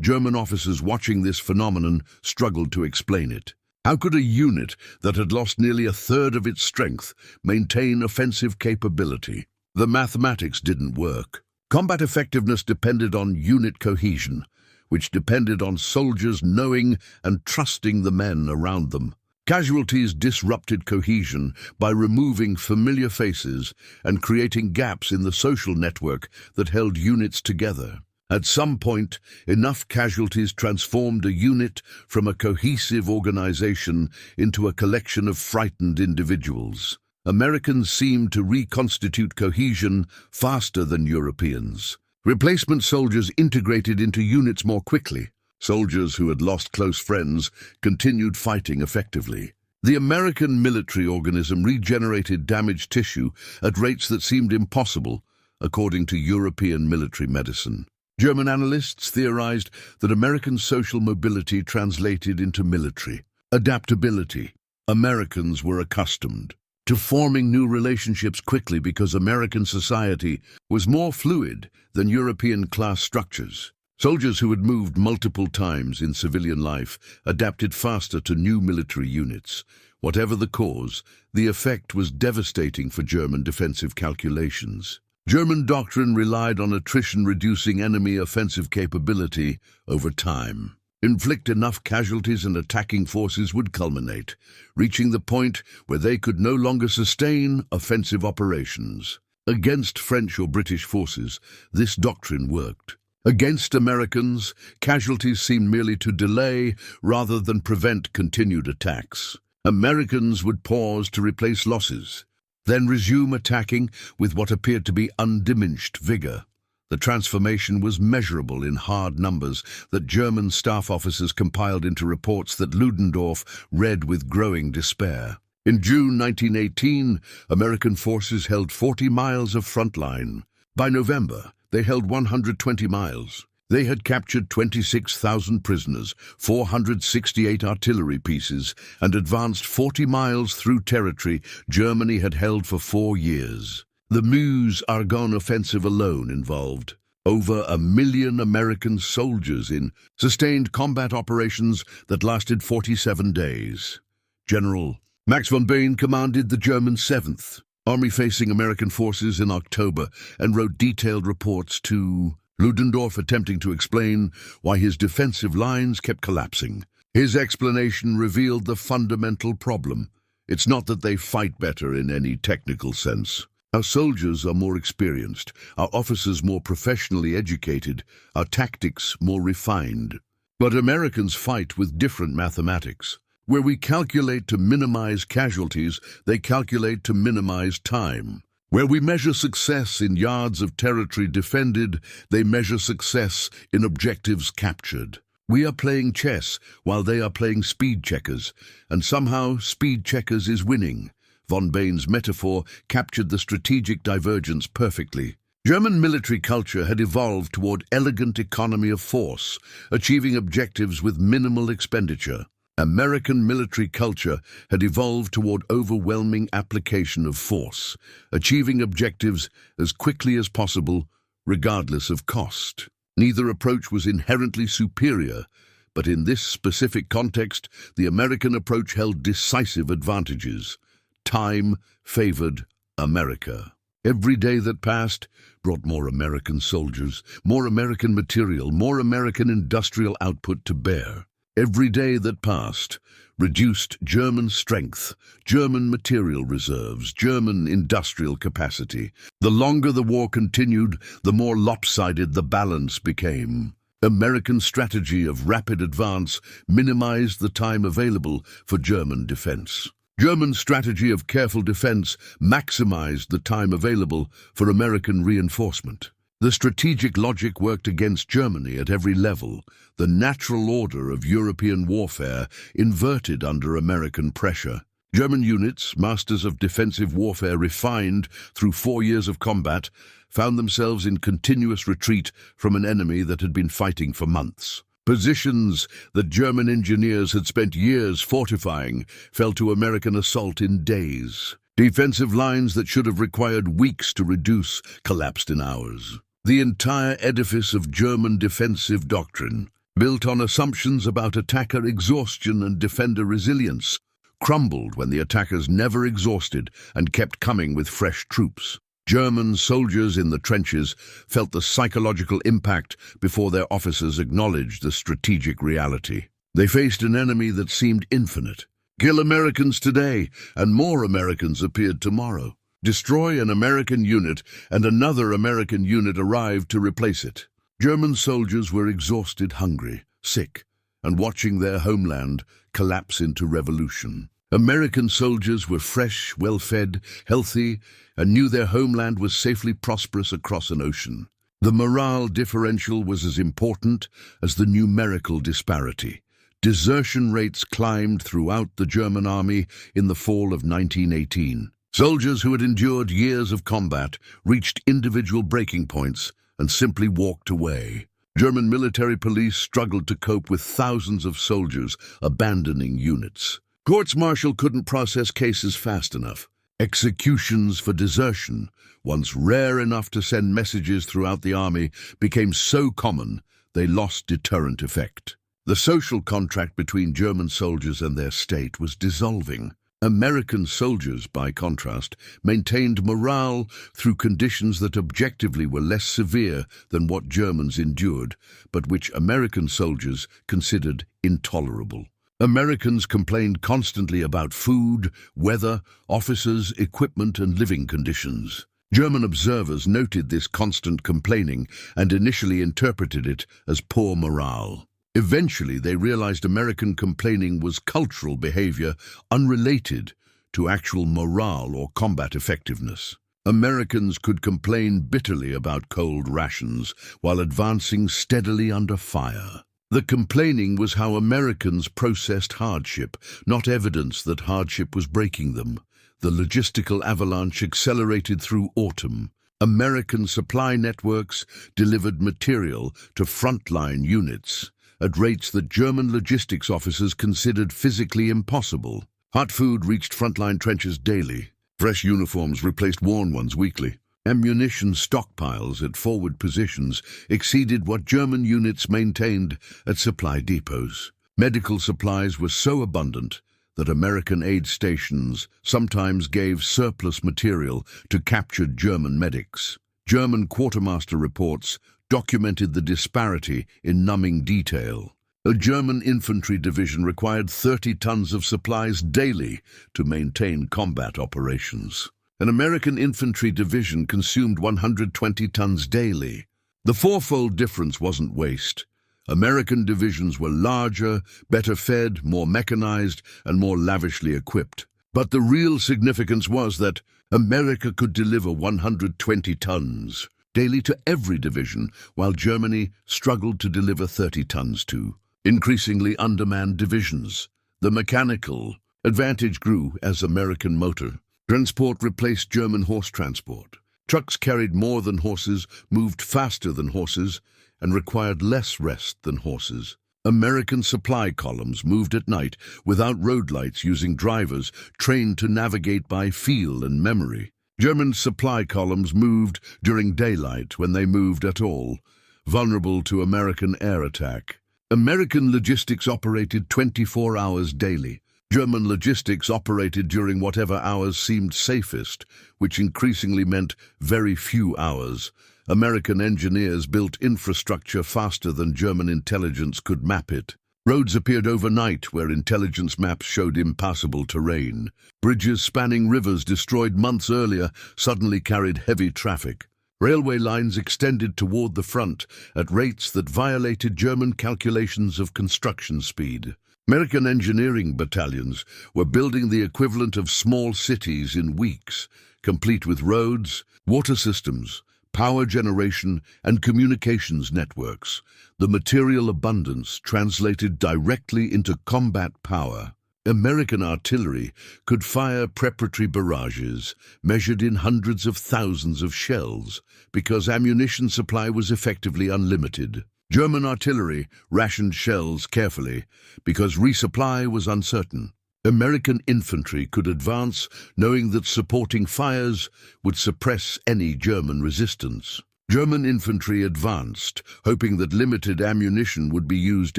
German officers watching this phenomenon struggled to explain it. How could a unit that had lost nearly a third of its strength maintain offensive capability? The mathematics didn't work. Combat effectiveness depended on unit cohesion, which depended on soldiers knowing and trusting the men around them. Casualties disrupted cohesion by removing familiar faces and creating gaps in the social network that held units together. At some point, enough casualties transformed a unit from a cohesive organization into a collection of frightened individuals. Americans seemed to reconstitute cohesion faster than Europeans. Replacement soldiers integrated into units more quickly. Soldiers who had lost close friends continued fighting effectively. The American military organism regenerated damaged tissue at rates that seemed impossible, according to European military medicine. German analysts theorized that American social mobility translated into military adaptability. Americans were accustomed to forming new relationships quickly because American society was more fluid than European class structures. Soldiers who had moved multiple times in civilian life adapted faster to new military units. Whatever the cause, the effect was devastating for German defensive calculations. German doctrine relied on attrition reducing enemy offensive capability over time. Inflict enough casualties and attacking forces would culminate, reaching the point where they could no longer sustain offensive operations. Against French or British forces, this doctrine worked. Against Americans, casualties seemed merely to delay rather than prevent continued attacks. Americans would pause to replace losses, then resume attacking with what appeared to be undiminished vigor. The transformation was measurable in hard numbers that German staff officers compiled into reports that Ludendorff read with growing despair. In June 1918, American forces held 40 miles of front line. By November, they held 120 miles. They had captured 26,000 prisoners, 468 artillery pieces, and advanced 40 miles through territory Germany had held for 4 years. The Meuse-Argonne offensive alone involved over 1 million American soldiers in sustained combat operations that lasted 47 days. General Max von Bain commanded the German 7th Army facing American forces in October and wrote detailed reports to Ludendorff attempting to explain why his defensive lines kept collapsing. His explanation revealed the fundamental problem. It's not that they fight better in any technical sense. Our soldiers are more experienced, our officers more professionally educated, our tactics more refined. But Americans fight with different mathematics. Where we calculate to minimize casualties, they calculate to minimize time. Where we measure success in yards of territory defended, they measure success in objectives captured. We are playing chess while they are playing speed checkers, and somehow speed checkers is winning. Von Bain's metaphor captured the strategic divergence perfectly. German military culture had evolved toward elegant economy of force, achieving objectives with minimal expenditure. American military culture had evolved toward overwhelming application of force, achieving objectives as quickly as possible, regardless of cost. Neither approach was inherently superior, but in this specific context, the American approach held decisive advantages. Time favored America. Every day that passed brought more American soldiers, more American material, more American industrial output to bear. Every day that passed reduced German strength, German material reserves, German industrial capacity. The longer the war continued, the more lopsided the balance became. American strategy of rapid advance minimized the time available for German defense. German strategy of careful defense maximized the time available for American reinforcement. The strategic logic worked against Germany at every level. The natural order of European warfare inverted under American pressure. German units, masters of defensive warfare refined through 4 years of combat, found themselves in continuous retreat from an enemy that had been fighting for months. Positions that German engineers had spent years fortifying fell to American assault in days. Defensive lines that should have required weeks to reduce collapsed in hours. The entire edifice of German defensive doctrine, built on assumptions about attacker exhaustion and defender resilience, crumbled when the attackers never exhausted and kept coming with fresh troops. German soldiers in the trenches felt the psychological impact before their officers acknowledged the strategic reality. They faced an enemy that seemed infinite. Kill Americans today, and more Americans appeared tomorrow. Destroy an American unit, and another American unit arrived to replace it. German soldiers were exhausted, hungry, sick, and watching their homeland collapse into revolution. American soldiers were fresh, well-fed, healthy, and knew their homeland was safely prosperous across an ocean. The morale differential was as important as the numerical disparity. Desertion rates climbed throughout the German army in the fall of 1918. Soldiers who had endured years of combat reached individual breaking points and simply walked away. German military police struggled to cope with thousands of soldiers abandoning units. Courts-martial couldn't process cases fast enough. Executions for desertion, once rare enough to send messages throughout the army, became so common they lost deterrent effect. The social contract between German soldiers and their state was dissolving. American soldiers, by contrast, maintained morale through conditions that objectively were less severe than what Germans endured, but which American soldiers considered intolerable. Americans complained constantly about food, weather, officers, equipment, and living conditions. German observers noted this constant complaining and initially interpreted it as poor morale. Eventually, they realized American complaining was cultural behavior unrelated to actual morale or combat effectiveness. Americans could complain bitterly about cold rations while advancing steadily under fire. The complaining was how Americans processed hardship, not evidence that hardship was breaking them. The logistical avalanche accelerated through autumn. American supply networks delivered material to frontline units at rates that German logistics officers considered physically impossible. Hot food reached frontline trenches daily. Fresh uniforms replaced worn ones weekly. Ammunition stockpiles at forward positions exceeded what German units maintained at supply depots. Medical supplies were so abundant that American aid stations sometimes gave surplus material to captured German medics. German quartermaster reports documented the disparity in numbing detail. A German infantry division required 30 tons of supplies daily to maintain combat operations. An American infantry division consumed 120 tons daily. The fourfold difference wasn't waste. American divisions were larger, better fed, more mechanized, and more lavishly equipped. But the real significance was that America could deliver 120 tons daily to every division, while Germany struggled to deliver 30 tons to increasingly undermanned divisions. The mechanical advantage grew as American motor transport replaced German horse transport. Trucks carried more than horses, moved faster than horses, and required less rest than horses. American supply columns moved at night without road lights, using drivers trained to navigate by feel and memory. German supply columns moved during daylight, when they moved at all, vulnerable to American air attack. American logistics operated 24 hours daily. German logistics operated during whatever hours seemed safest, which increasingly meant very few hours. American engineers built infrastructure faster than German intelligence could map it. Roads appeared overnight where intelligence maps showed impassable terrain. Bridges spanning rivers destroyed months earlier suddenly carried heavy traffic. Railway lines extended toward the front at rates that violated German calculations of construction speed. American engineering battalions were building the equivalent of small cities in weeks, complete with roads, water systems, power generation, and communications networks. The material abundance translated directly into combat power. American artillery could fire preparatory barrages measured in hundreds of thousands of shells because ammunition supply was effectively unlimited. German artillery rationed shells carefully because resupply was uncertain. American infantry could advance knowing that supporting fires would suppress any German resistance. German infantry advanced, hoping that limited ammunition would be used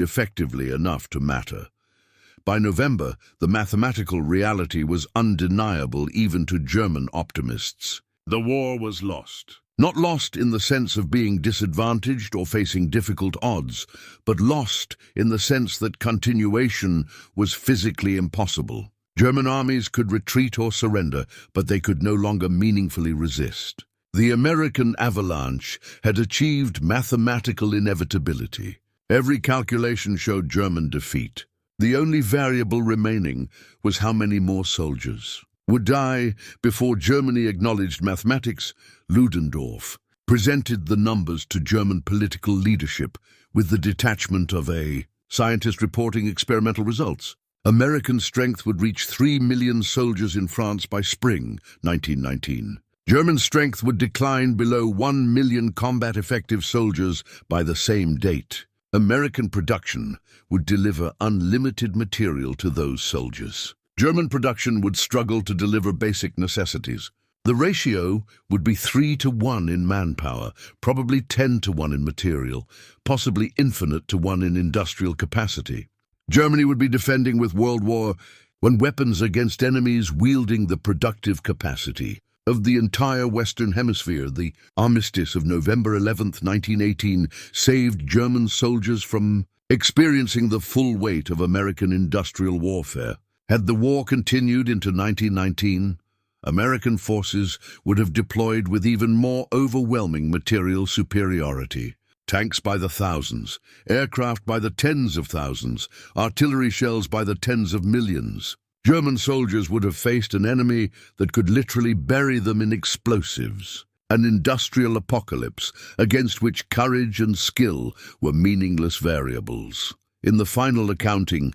effectively enough to matter. By November, the mathematical reality was undeniable even to German optimists. The war was lost. Not lost in the sense of being disadvantaged or facing difficult odds, but lost in the sense that continuation was physically impossible. German armies could retreat or surrender, but they could no longer meaningfully resist. The American avalanche had achieved mathematical inevitability. Every calculation showed German defeat. The only variable remaining was how many more soldiers would die before Germany acknowledged mathematics. Ludendorff presented the numbers to German political leadership with the detachment of a scientist reporting experimental results. American strength would reach 3 million soldiers in France by spring 1919. German strength would decline below 1 million combat-effective soldiers by the same date. American production would deliver unlimited material to those soldiers. German production would struggle to deliver basic necessities. The ratio would be 3 to 1 in manpower, probably 10 to 1 in material, possibly infinite to 1 in industrial capacity. Germany would be defending with World War I weapons against enemies wielding the productive capacity of the entire Western Hemisphere. The armistice of November 11, 1918, saved German soldiers from experiencing the full weight of American industrial warfare. Had the war continued into 1919, American forces would have deployed with even more overwhelming material superiority. Tanks by the thousands, aircraft by the tens of thousands, artillery shells by the tens of millions. German soldiers would have faced an enemy that could literally bury them in explosives, an industrial apocalypse against which courage and skill were meaningless variables. In the final accounting,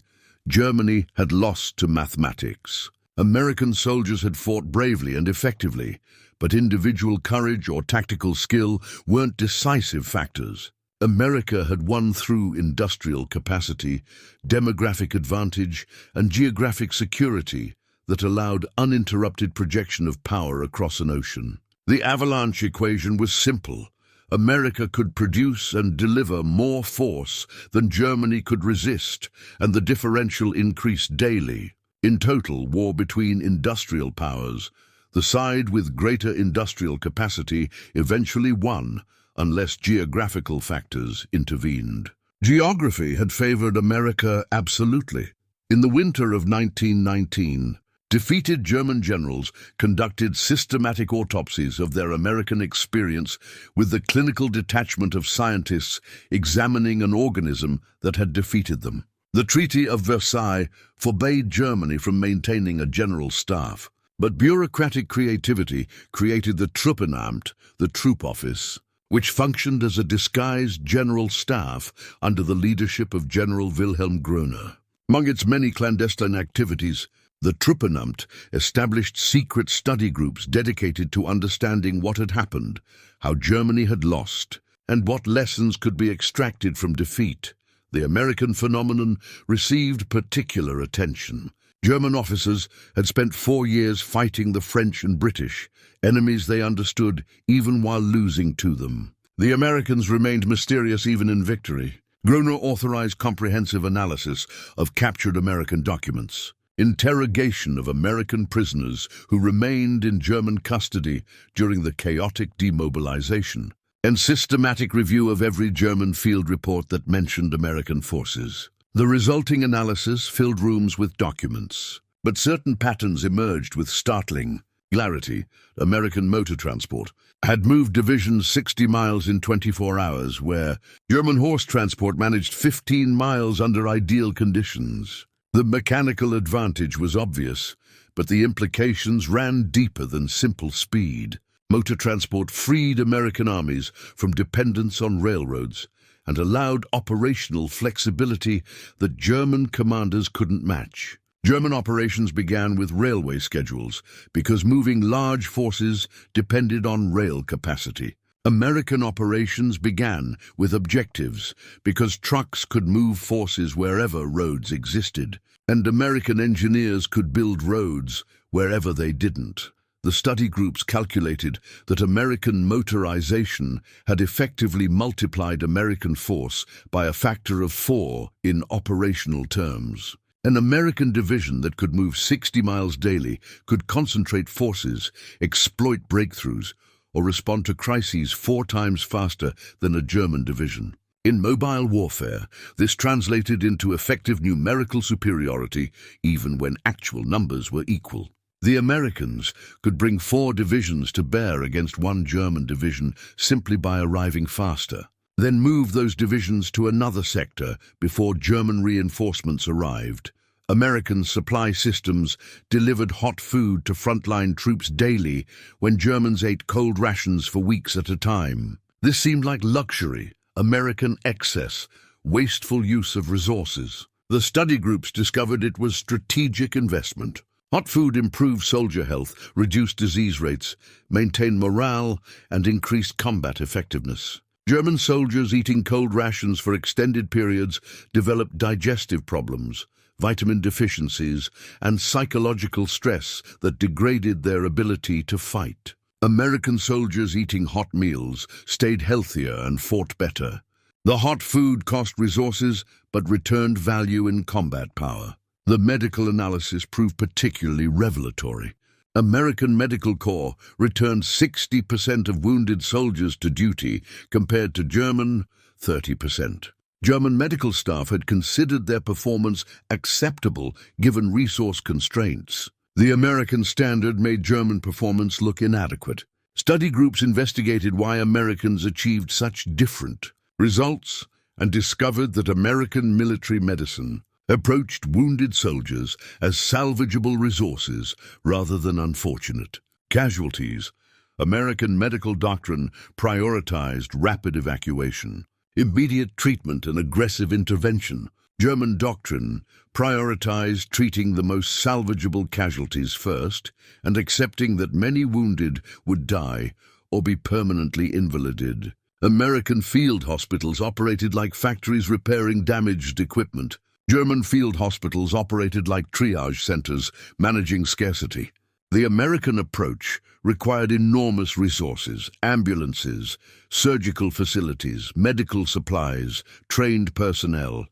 Germany had lost to mathematics. American soldiers had fought bravely and effectively, but individual courage or tactical skill weren't decisive factors. America had won through industrial capacity, demographic advantage, and geographic security that allowed uninterrupted projection of power across an ocean. The avalanche equation was simple. America could produce and deliver more force than Germany could resist, and the differential increased daily. In total, war between industrial powers, the side with greater industrial capacity eventually won, unless geographical factors intervened. Geography had favored America absolutely. In the winter of 1919, Defeated German generals conducted systematic autopsies of their American experience with the clinical detachment of scientists examining an organism that had defeated them. The Treaty of Versailles forbade Germany from maintaining a general staff, but bureaucratic creativity created the Truppenamt, the troop office, which functioned as a disguised general staff under the leadership of General Wilhelm Groener. Among its many clandestine activities, the Truppenamt established secret study groups dedicated to understanding what had happened, how Germany had lost, and what lessons could be extracted from defeat. The American phenomenon received particular attention. German officers had spent 4 years fighting the French and British, enemies they understood even while losing to them. The Americans remained mysterious even in victory. Groener authorized comprehensive analysis of captured American documents, interrogation of American prisoners who remained in German custody during the chaotic demobilization, and systematic review of every German field report that mentioned American forces. The resulting analysis filled rooms with documents, but certain patterns emerged with startling clarity. American motor transport had moved divisions 60 miles in 24 hours, where German horse transport managed 15 miles under ideal conditions. The mechanical advantage was obvious, but the implications ran deeper than simple speed. Motor transport freed American armies from dependence on railroads and allowed operational flexibility that German commanders couldn't match. German operations began with railway schedules because moving large forces depended on rail capacity. American operations began with objectives because trucks could move forces wherever roads existed, and American engineers could build roads wherever they didn't. The study groups calculated that American motorization had effectively multiplied American force by a factor of 4 in operational terms. An American division that could move 60 miles daily could concentrate forces, exploit breakthroughs, or respond to crises 4 times faster than a German division. In mobile warfare, this translated into effective numerical superiority even when actual numbers were equal. The Americans could bring 4 divisions to bear against 1 German division simply by arriving faster, then move those divisions to another sector before German reinforcements arrived. American supply systems delivered hot food to frontline troops daily when Germans ate cold rations for weeks at a time. This seemed like luxury, American excess, wasteful use of resources. The study groups discovered it was strategic investment. Hot food improved soldier health, reduced disease rates, maintained morale, and increased combat effectiveness. German soldiers eating cold rations for extended periods developed digestive problems, vitamin deficiencies, and psychological stress that degraded their ability to fight. American soldiers eating hot meals stayed healthier and fought better. The hot food cost resources but returned value in combat power. The medical analysis proved particularly revelatory. American Medical Corps returned 60% of wounded soldiers to duty compared to German 30%. German medical staff had considered their performance acceptable given resource constraints. The American standard made German performance look inadequate. Study groups investigated why Americans achieved such different results and discovered that American military medicine approached wounded soldiers as salvageable resources rather than unfortunate casualties. American medical doctrine prioritized rapid evacuation, immediate treatment, and aggressive intervention. German doctrine prioritized treating the most salvageable casualties first and accepting that many wounded would die or be permanently invalided. American field hospitals operated like factories repairing damaged equipment. German field hospitals operated like triage centers, managing scarcity. The American approach required enormous resources, ambulances, surgical facilities, medical supplies, trained personnel,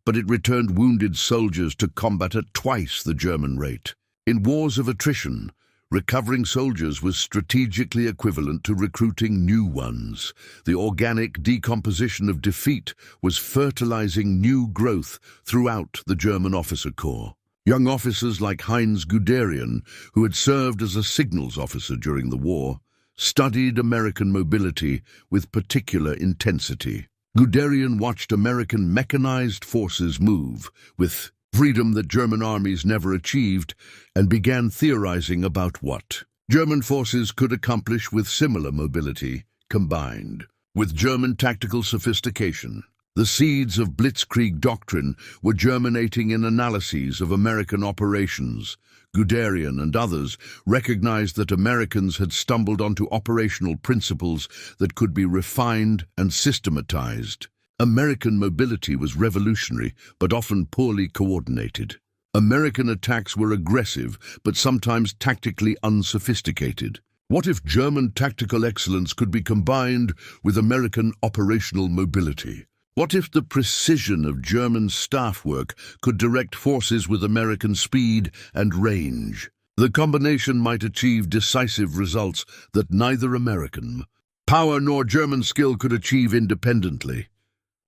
but it returned wounded soldiers to combat at twice the German rate. In wars of attrition, recovering soldiers was strategically equivalent to recruiting new ones. The organic decomposition of defeat was fertilizing new growth throughout the German officer corps. Young officers like Heinz Guderian, who had served as a signals officer during the war, studied American mobility with particular intensity. Guderian watched American mechanized forces move with freedom that German armies never achieved and began theorizing about what German forces could accomplish with similar mobility combined with German tactical sophistication. The seeds of Blitzkrieg doctrine were germinating in analyses of American operations. Guderian and others recognized that Americans had stumbled onto operational principles that could be refined and systematized. American mobility was revolutionary, but often poorly coordinated. American attacks were aggressive, but sometimes tactically unsophisticated. What if German tactical excellence could be combined with American operational mobility? What if the precision of German staff work could direct forces with American speed and range? The combination might achieve decisive results that neither American power nor German skill could achieve independently.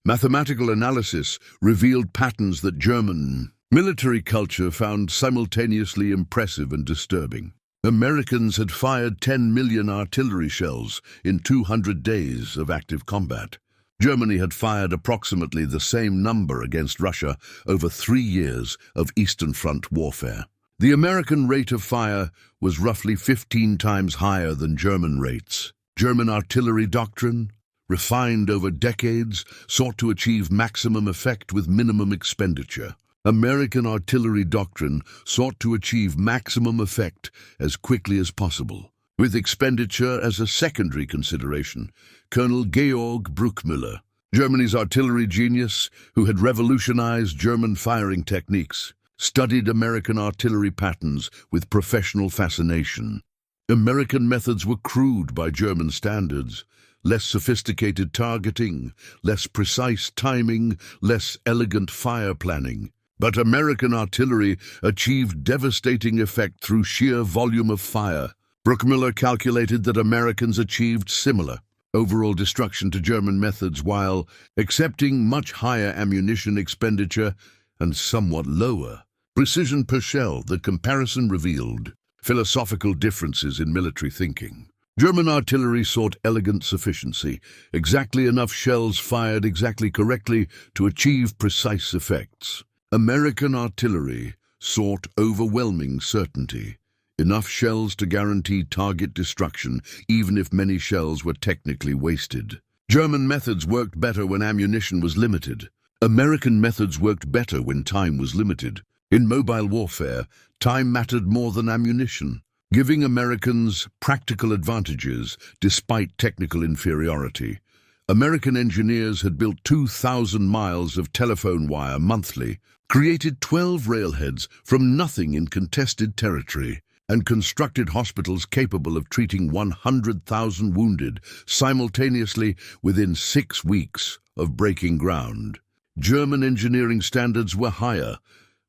Mathematical analysis revealed patterns that German military culture found simultaneously impressive and disturbing. Americans had fired 10 million artillery shells in 200 days of active combat. Germany had fired approximately the same number against Russia over 3 years of Eastern Front warfare. The American rate of fire was roughly 15 times higher than German rates. German artillery doctrine, refined over decades, sought to achieve maximum effect with minimum expenditure. American artillery doctrine sought to achieve maximum effect as quickly as possible, with expenditure as a secondary consideration. Colonel Georg Bruckmüller, Germany's artillery genius who had revolutionized German firing techniques, studied American artillery patterns with professional fascination. American methods were crude by German standards, less sophisticated targeting, less precise timing, less elegant fire planning. But American artillery achieved devastating effect through sheer volume of fire. Bruckmüller calculated that Americans achieved similar overall destruction to German methods while accepting much higher ammunition expenditure and somewhat lower precision per shell. The comparison revealed philosophical differences in military thinking. German artillery sought elegant sufficiency, exactly enough shells fired exactly correctly to achieve precise effects. American artillery sought overwhelming certainty, enough shells to guarantee target destruction, even if many shells were technically wasted. German methods worked better when ammunition was limited. American methods worked better when time was limited. In mobile warfare, time mattered more than ammunition, giving Americans practical advantages despite technical inferiority. American engineers had built 2,000 miles of telephone wire monthly, created 12 railheads from nothing in contested territory, and constructed hospitals capable of treating 100,000 wounded simultaneously within 6 weeks of breaking ground. German engineering standards were higher.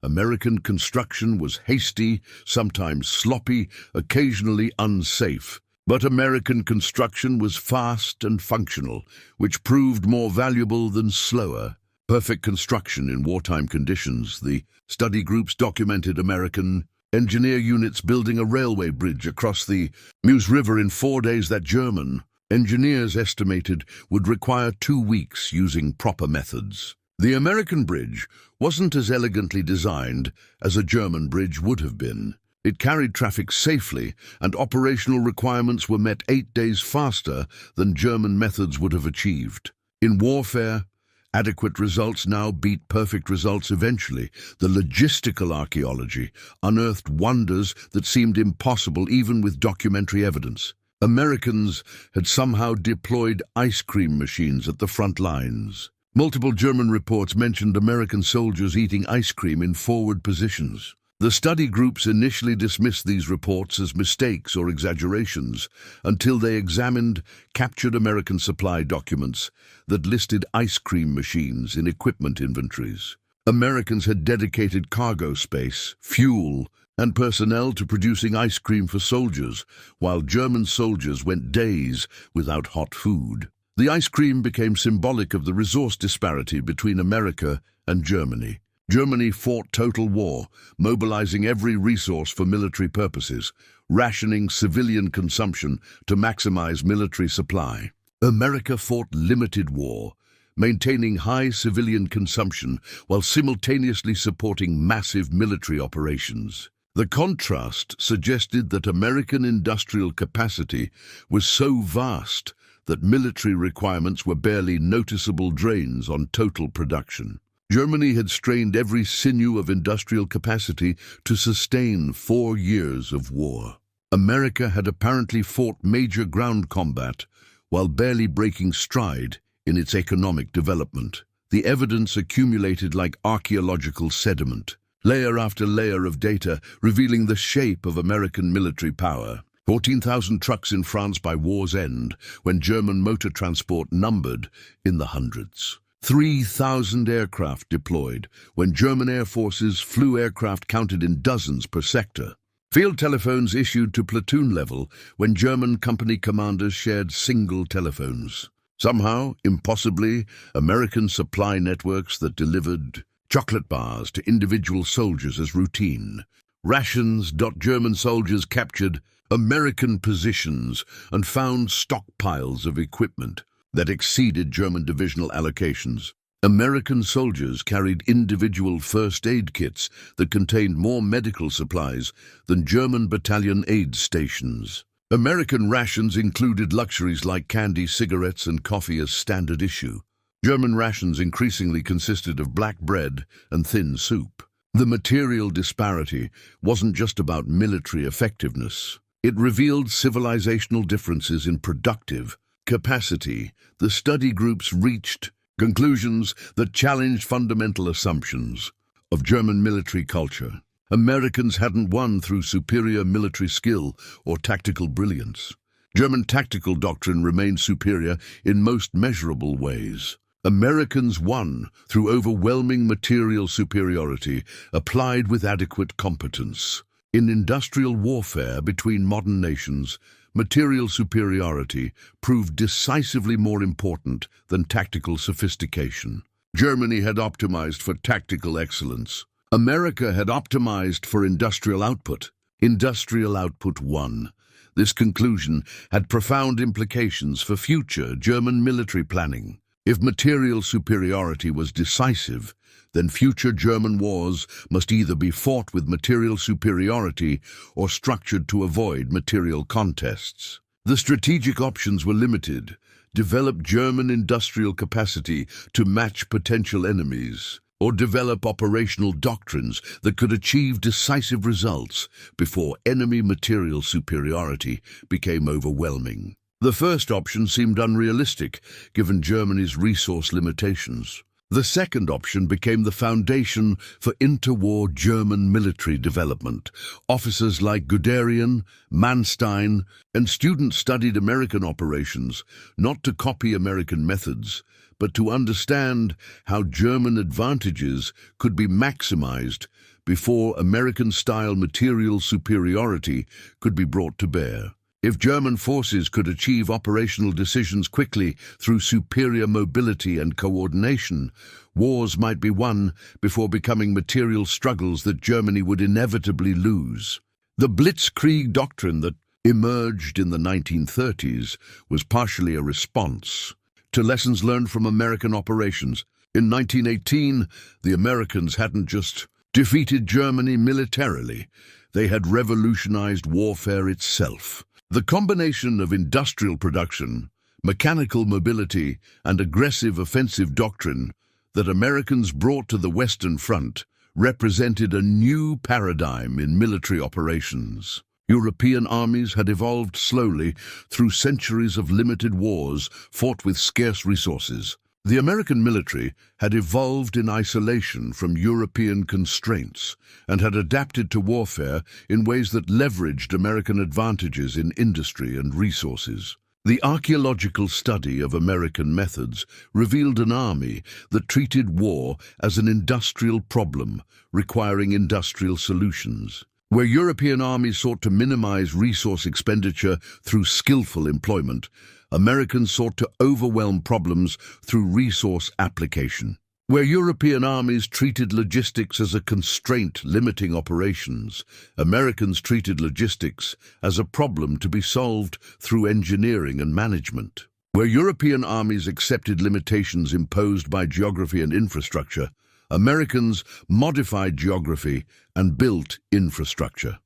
American construction was hasty, sometimes sloppy, occasionally unsafe. But American construction was fast and functional, which proved more valuable than slower. Perfect construction in wartime conditions. The study groups documented American engineer units building a railway bridge across the Meuse River in 4 days that German engineers estimated would require 2 weeks using proper methods. The American bridge wasn't as elegantly designed as a German bridge would have been. It carried traffic safely, and operational requirements were met 8 days faster than German methods would have achieved. In warfare, adequate results now beat perfect results eventually. The logistical archaeology unearthed wonders that seemed impossible even with documentary evidence. Americans had somehow deployed ice cream machines at the front lines. Multiple German reports mentioned American soldiers eating ice cream in forward positions. The study groups initially dismissed these reports as mistakes or exaggerations until they examined captured American supply documents that listed ice cream machines in equipment inventories. Americans had dedicated cargo space, fuel, and personnel to producing ice cream for soldiers, while German soldiers went days without hot food. The ice cream became symbolic of the resource disparity between America and Germany. Germany fought total war, mobilizing every resource for military purposes, rationing civilian consumption to maximize military supply. America fought limited war, maintaining high civilian consumption while simultaneously supporting massive military operations. The contrast suggested that American industrial capacity was so vast that military requirements were barely noticeable drains on total production. Germany had strained every sinew of industrial capacity to sustain 4 years of war. America had apparently fought major ground combat while barely breaking stride in its economic development. The evidence accumulated like archaeological sediment, layer after layer of data revealing the shape of American military power. 14,000 trucks in France by war's end, when German motor transport numbered in the hundreds. 3,000 aircraft deployed, when German air forces flew aircraft counted in dozens per sector. Field telephones issued to platoon level, when German company commanders shared single telephones. Somehow, impossibly, American supply networks that delivered chocolate bars to individual soldiers as routine. Rations. German soldiers captured American positions and found stockpiles of equipment that exceeded German divisional allocations. American soldiers carried individual first aid kits that contained more medical supplies than German battalion aid stations. American rations included luxuries like candy, cigarettes, and coffee as standard issue. German rations increasingly consisted of black bread and thin soup. The material disparity wasn't just about military effectiveness. It revealed civilizational differences in productive capacity. The study groups reached conclusions that challenged fundamental assumptions of German military culture. Americans hadn't won through superior military skill or tactical brilliance. German tactical doctrine remained superior in most measurable ways. Americans won through overwhelming material superiority applied with adequate competence. In industrial warfare between modern nations, material superiority proved decisively more important than tactical sophistication. Germany had optimized for tactical excellence. America had optimized for industrial output. Industrial output won. This conclusion had profound implications for future German military planning. If material superiority was decisive, then future German wars must either be fought with material superiority or structured to avoid material contests. The strategic options were limited. Develop German industrial capacity to match potential enemies, or develop operational doctrines that could achieve decisive results before enemy material superiority became overwhelming. The first option seemed unrealistic, given Germany's resource limitations. The second option became the foundation for interwar German military development. Officers like Guderian, Manstein, and students studied American operations, not to copy American methods, but to understand how German advantages could be maximized before American-style material superiority could be brought to bear. If German forces could achieve operational decisions quickly through superior mobility and coordination, wars might be won before becoming material struggles that Germany would inevitably lose. The Blitzkrieg doctrine that emerged in the 1930s was partially a response to lessons learned from American operations. In 1918, the Americans hadn't just defeated Germany militarily, they had revolutionized warfare itself. The combination of industrial production, mechanical mobility, and aggressive offensive doctrine that Americans brought to the Western Front represented a new paradigm in military operations. European armies had evolved slowly through centuries of limited wars fought with scarce resources. The American military had evolved in isolation from European constraints and had adapted to warfare in ways that leveraged American advantages in industry and resources. The archaeological study of American methods revealed an army that treated war as an industrial problem requiring industrial solutions. Where European armies sought to minimize resource expenditure through skillful employment, Americans sought to overwhelm problems through resource application. Where European armies treated logistics as a constraint limiting operations, Americans treated logistics as a problem to be solved through engineering and management. Where European armies accepted limitations imposed by geography and infrastructure, Americans modified geography and built infrastructure.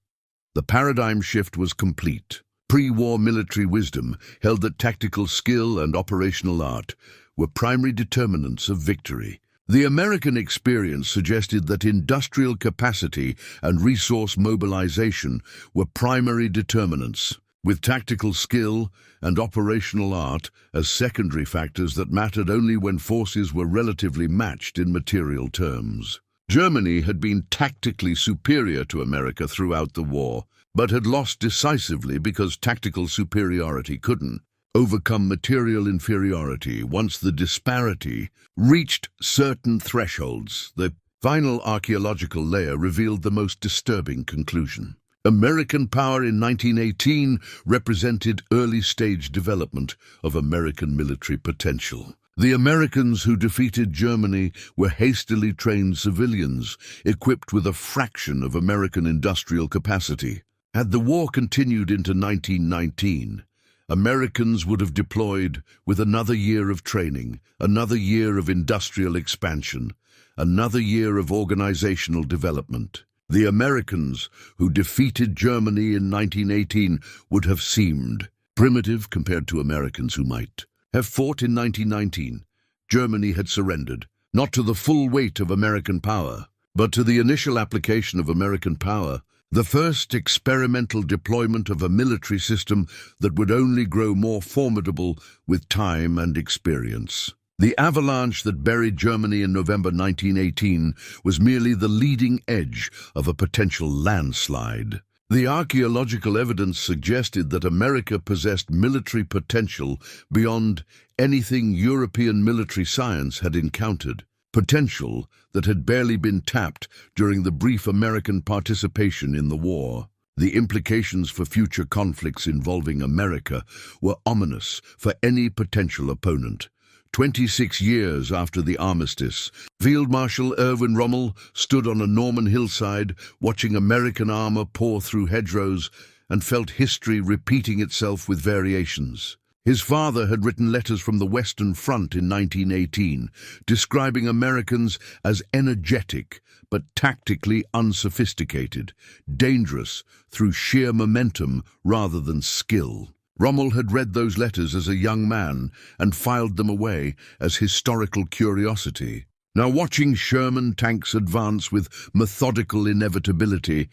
The paradigm shift was complete. Pre-war military wisdom held that tactical skill and operational art were primary determinants of victory. The American experience suggested that industrial capacity and resource mobilization were primary determinants, with tactical skill and operational art as secondary factors that mattered only when forces were relatively matched in material terms. Germany had been tactically superior to America throughout the war, but had lost decisively because tactical superiority couldn't overcome material inferiority once the disparity reached certain thresholds. The final archaeological layer revealed the most disturbing conclusion. American power in 1918 represented early-stage development of American military potential. The Americans who defeated Germany were hastily trained civilians, equipped with a fraction of American industrial capacity. Had the war continued into 1919, Americans would have deployed with another year of training, another year of industrial expansion, another year of organizational development. The Americans who defeated Germany in 1918 would have seemed primitive compared to Americans who might have fought in 1919. Germany had surrendered, not to the full weight of American power, but to the initial application of American power, the first experimental deployment of a military system that would only grow more formidable with time and experience. The avalanche that buried Germany in November 1918 was merely the leading edge of a potential landslide. The archaeological evidence suggested that America possessed military potential beyond anything European military science had encountered. Potential that had barely been tapped during the brief American participation in the war. The implications for future conflicts involving America were ominous for any potential opponent. 26 years after the armistice, Field Marshal Erwin Rommel stood on a Norman hillside watching American armor pour through hedgerows and felt history repeating itself with variations. His father had written letters from the Western Front in 1918, describing Americans as energetic but tactically unsophisticated, dangerous through sheer momentum rather than skill. Rommel had read those letters as a young man and filed them away as historical curiosity. Now, watching Sherman tanks advance with methodical inevitability,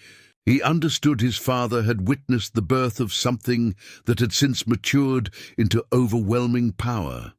he understood his father had witnessed the birth of something that had since matured into overwhelming power.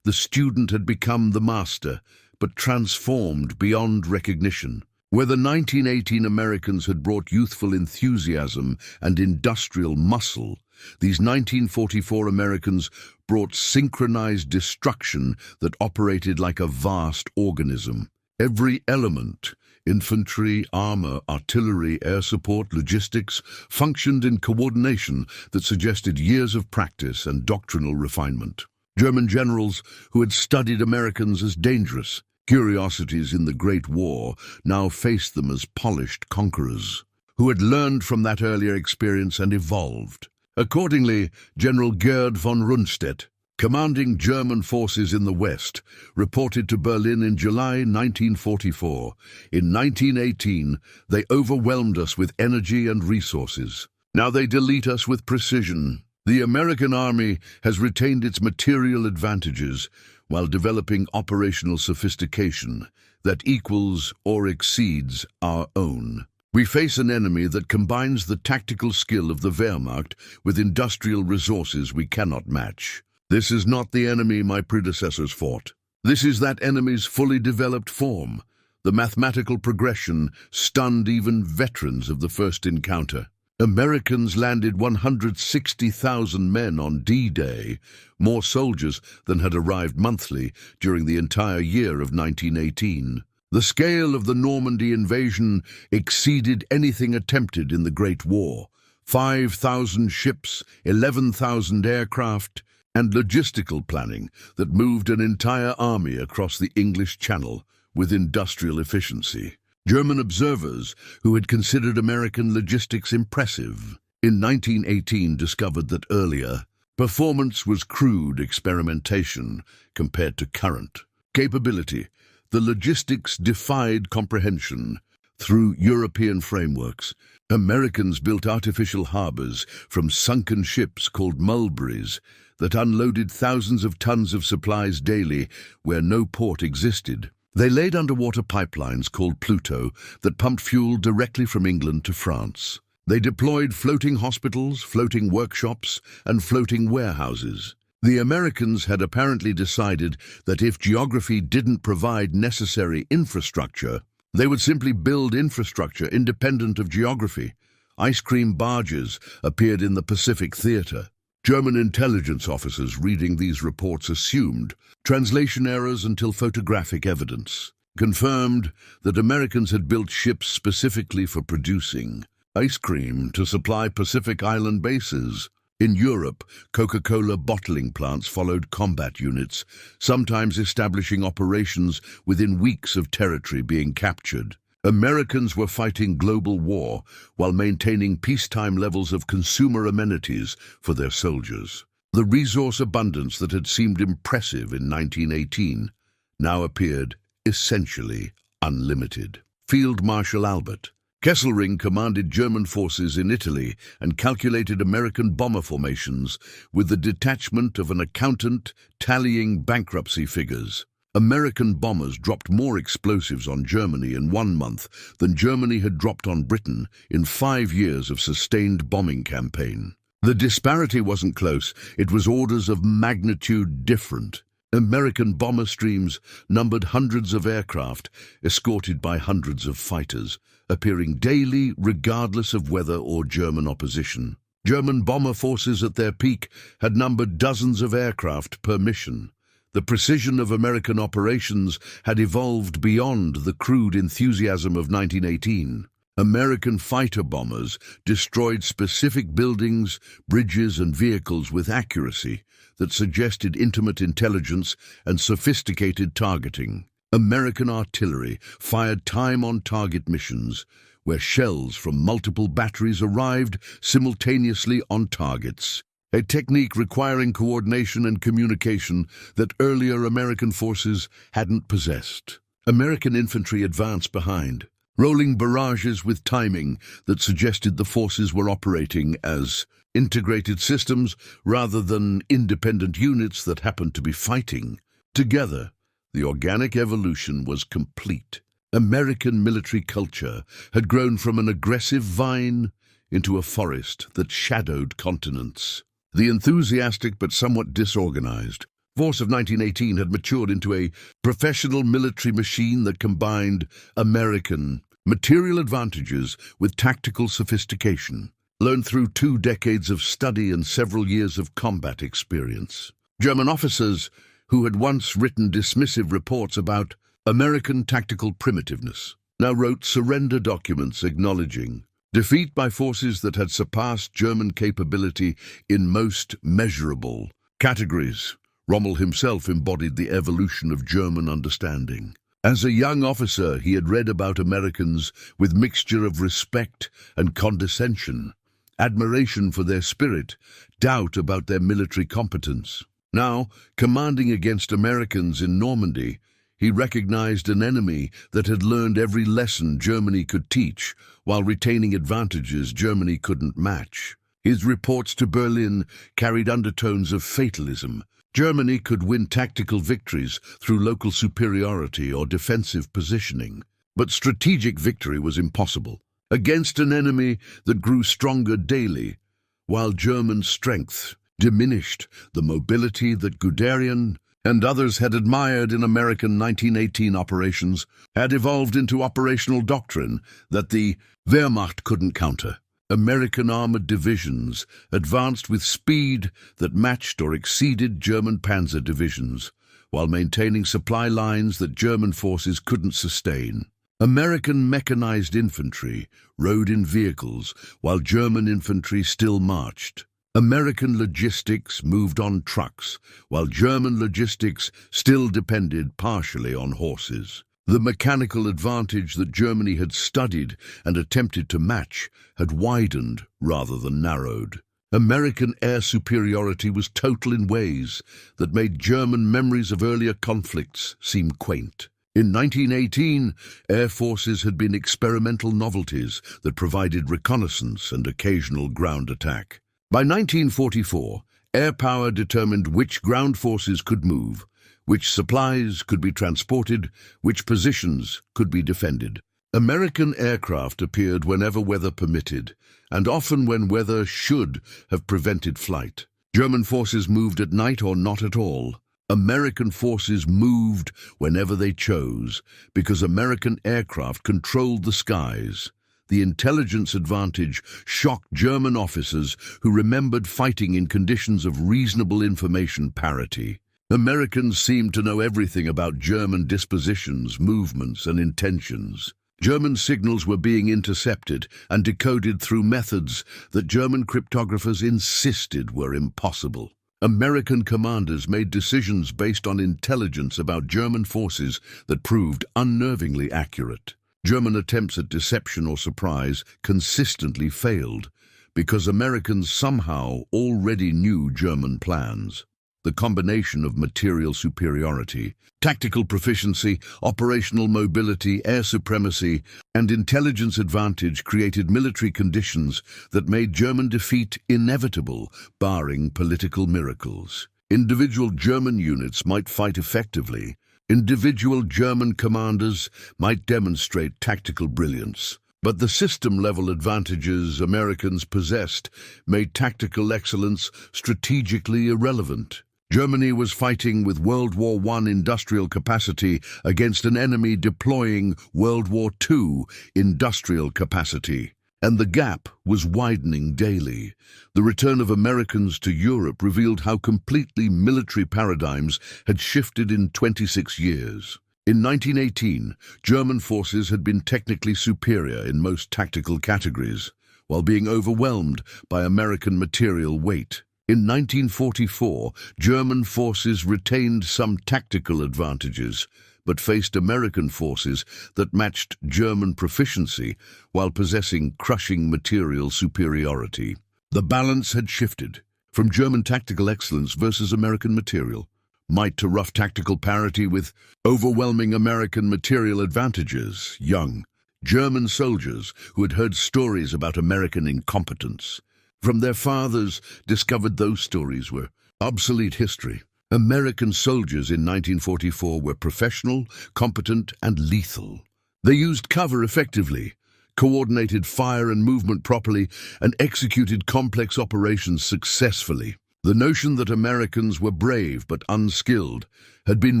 The student had become the master, but transformed beyond recognition. Where the 1918 Americans had brought youthful enthusiasm and industrial muscle, these 1944 Americans brought synchronized destruction that operated like a vast organism. Every element, infantry, armor, artillery, air support, logistics, functioned in coordination that suggested years of practice and doctrinal refinement. German generals who had studied Americans as dangerous curiosities in the Great War now faced them as polished conquerors, who had learned from that earlier experience and evolved. Accordingly, General Gerd von Rundstedt, commanding German forces in the West, reported to Berlin in July 1944. In 1918, they overwhelmed us with energy and resources. Now they delete us with precision. The American army has retained its material advantages while developing operational sophistication that equals or exceeds our own. We face an enemy that combines the tactical skill of the Wehrmacht with industrial resources we cannot match. This is not the enemy my predecessors fought. This is that enemy's fully developed form. The mathematical progression stunned even veterans of the first encounter. Americans landed 160,000 men on D-Day, more soldiers than had arrived monthly during the entire year of 1918. The scale of the Normandy invasion exceeded anything attempted in the Great War. 5,000 ships, 11,000 aircraft, and logistical planning that moved an entire army across the English Channel with industrial efficiency. German observers, who had considered American logistics impressive, in 1918 discovered that earlier performance was crude experimentation compared to current capability. The logistics defied comprehension. Through European frameworks, Americans built artificial harbors from sunken ships called mulberries that unloaded thousands of tons of supplies daily where no port existed. They laid underwater pipelines called Pluto that pumped fuel directly from England to France. They deployed floating hospitals, floating workshops, and floating warehouses. The Americans had apparently decided that if geography didn't provide necessary infrastructure, they would simply build infrastructure independent of geography. Ice cream barges appeared in the Pacific Theater. German intelligence officers reading these reports assumed translation errors until photographic evidence confirmed that Americans had built ships specifically for producing ice cream to supply Pacific Island bases. In Europe, Coca-Cola bottling plants followed combat units, sometimes establishing operations within weeks of territory being captured. Americans were fighting global war while maintaining peacetime levels of consumer amenities for their soldiers. The resource abundance that had seemed impressive in 1918 now appeared essentially unlimited. Field Marshal Albert Kesselring commanded German forces in Italy and calculated American bomber formations with the detachment of an accountant tallying bankruptcy figures. American bombers dropped more explosives on Germany in 1 month than Germany had dropped on Britain in 5 years of sustained bombing campaign. The disparity wasn't close, it was orders of magnitude different. American bomber streams numbered hundreds of aircraft, escorted by hundreds of fighters, appearing daily regardless of weather or German opposition. German bomber forces at their peak had numbered dozens of aircraft per mission. The precision of American operations had evolved beyond the crude enthusiasm of 1918. American fighter bombers destroyed specific buildings, bridges, and vehicles with accuracy that suggested intimate intelligence and sophisticated targeting. American artillery fired time-on-target missions where shells from multiple batteries arrived simultaneously on targets, a technique requiring coordination and communication that earlier American forces hadn't possessed. American infantry advanced behind, rolling barrages with timing that suggested the forces were operating as integrated systems rather than independent units that happened to be fighting together. The organic evolution was complete. American military culture had grown from an aggressive vine into a forest that shadowed continents. The enthusiastic but somewhat disorganized force of 1918 had matured into a professional military machine that combined American material advantages with tactical sophistication, learned through 2 decades of study and several years of combat experience. German officers who had once written dismissive reports about American tactical primitiveness now wrote surrender documents acknowledging defeat by forces that had surpassed German capability in most measurable categories. Rommel himself embodied the evolution of German understanding. As a young officer, he had read about Americans with mixture of respect and condescension, admiration for their spirit, doubt about their military competence. Now, commanding against Americans in Normandy, he recognized an enemy that had learned every lesson Germany could teach while retaining advantages Germany couldn't match. His reports to Berlin carried undertones of fatalism. Germany could win tactical victories through local superiority or defensive positioning, but strategic victory was impossible against an enemy that grew stronger daily, while German strength diminished. The mobility that Guderian and others had admired in American 1918 operations had evolved into operational doctrine that the Wehrmacht couldn't counter. American armored divisions advanced with speed that matched or exceeded German panzer divisions, while maintaining supply lines that German forces couldn't sustain. American mechanized infantry rode in vehicles while German infantry still marched. American logistics moved on trucks, while German logistics still depended partially on horses. The mechanical advantage that Germany had studied and attempted to match had widened rather than narrowed. American air superiority was total in ways that made German memories of earlier conflicts seem quaint. In 1918, air forces had been experimental novelties that provided reconnaissance and occasional ground attack. By 1944, air power determined which ground forces could move, which supplies could be transported, which positions could be defended. American aircraft appeared whenever weather permitted, and often when weather should have prevented flight. German forces moved at night or not at all. American forces moved whenever they chose, because American aircraft controlled the skies. The intelligence advantage shocked German officers who remembered fighting in conditions of reasonable information parity. Americans seemed to know everything about German dispositions, movements, and intentions. German signals were being intercepted and decoded through methods that German cryptographers insisted were impossible. American commanders made decisions based on intelligence about German forces that proved unnervingly accurate. German attempts at deception or surprise consistently failed because Americans somehow already knew German plans. The combination of material superiority, tactical proficiency, operational mobility, air supremacy, and intelligence advantage created military conditions that made German defeat inevitable, barring political miracles. Individual German units might fight effectively. Individual German commanders might demonstrate tactical brilliance. But the system-level advantages Americans possessed made tactical excellence strategically irrelevant. Germany was fighting with World War I industrial capacity against an enemy deploying World War II industrial capacity, and the gap was widening daily. The return of Americans to Europe revealed how completely military paradigms had shifted in 26 years. In 1918, German forces had been technically superior in most tactical categories, while being overwhelmed by American material weight. In 1944, German forces retained some tactical advantages, but faced American forces that matched German proficiency while possessing crushing material superiority. The balance had shifted from German tactical excellence versus American material might to rough tactical parity with overwhelming American material advantages. Young German soldiers who had heard stories about American incompetence from their fathers discovered those stories were obsolete history. American soldiers in 1944 were professional, competent, and lethal. They used cover effectively, coordinated fire and movement properly, and executed complex operations successfully. The notion that Americans were brave but unskilled had been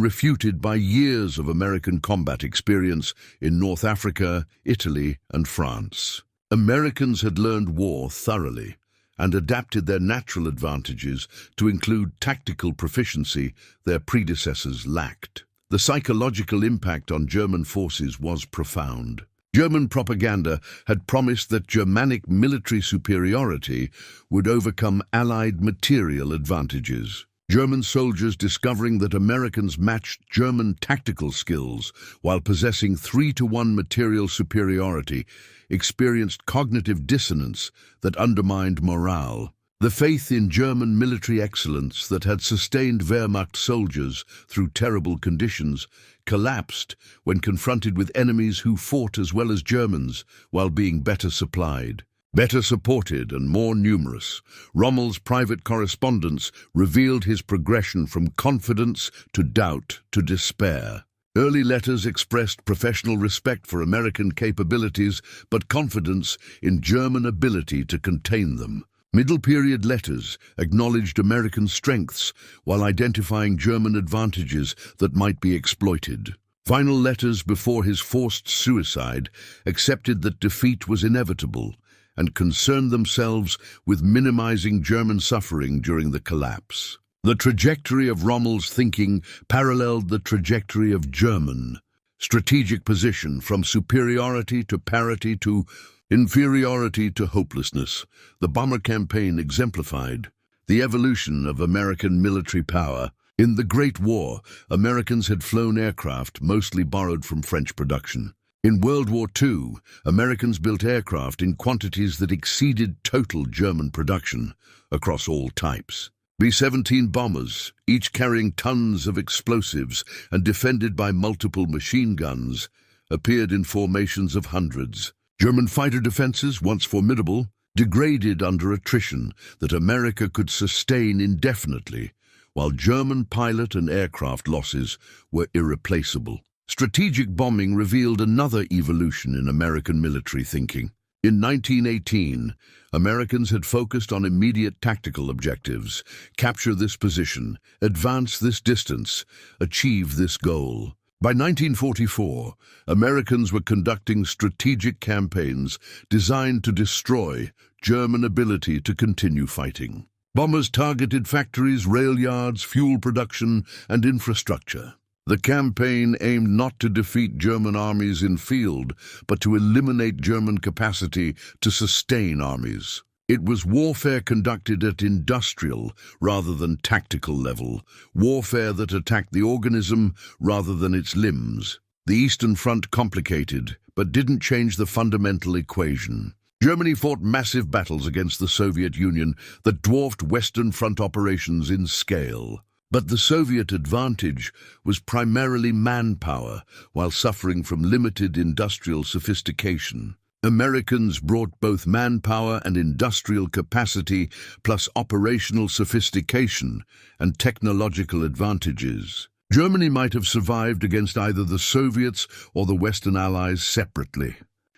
refuted by years of American combat experience in North Africa, Italy, and France. Americans had learned war thoroughly and adapted their natural advantages to include tactical proficiency their predecessors lacked. The psychological impact on German forces was profound. German propaganda had promised that Germanic military superiority would overcome Allied material advantages. German soldiers discovering that Americans matched German tactical skills while possessing 3-to-1 material superiority experienced cognitive dissonance that undermined morale. The faith in German military excellence that had sustained Wehrmacht soldiers through terrible conditions collapsed when confronted with enemies who fought as well as Germans while being better supplied, better supported, and more numerous. Rommel's private correspondence revealed his progression from confidence to doubt to despair. Early letters expressed professional respect for American capabilities, but confidence in German ability to contain them. Middle-period letters acknowledged American strengths while identifying German advantages that might be exploited. Final letters before his forced suicide accepted that defeat was inevitable and concerned themselves with minimizing German suffering during the collapse. The trajectory of Rommel's thinking paralleled the trajectory of German strategic position, from superiority to parity to Inferiority to hopelessness, the bomber campaign exemplified the evolution of American military power. In the Great War, Americans had flown aircraft mostly borrowed from French production. In World War II, Americans built aircraft in quantities that exceeded total German production across all types. B-17 bombers, each carrying tons of explosives and defended by multiple machine guns, appeared in formations of hundreds. German fighter defenses, once formidable, degraded under attrition that America could sustain indefinitely, while German pilot and aircraft losses were irreplaceable. Strategic bombing revealed another evolution in American military thinking. In 1918, Americans had focused on immediate tactical objectives: capture this position, advance this distance, achieve this goal. By 1944, Americans were conducting strategic campaigns designed to destroy German ability to continue fighting. Bombers targeted factories, rail yards, fuel production, and infrastructure. The campaign aimed not to defeat German armies in field, but to eliminate German capacity to sustain armies. It was warfare conducted at industrial rather than tactical level, warfare that attacked the organism rather than its limbs. The Eastern Front complicated, but didn't change the fundamental equation. Germany fought massive battles against the Soviet Union that dwarfed Western Front operations in scale. But the Soviet advantage was primarily manpower, while suffering from limited industrial sophistication. Americans brought both manpower and industrial capacity, plus operational sophistication and technological advantages. Germany might have survived against either the Soviets or the Western Allies separately.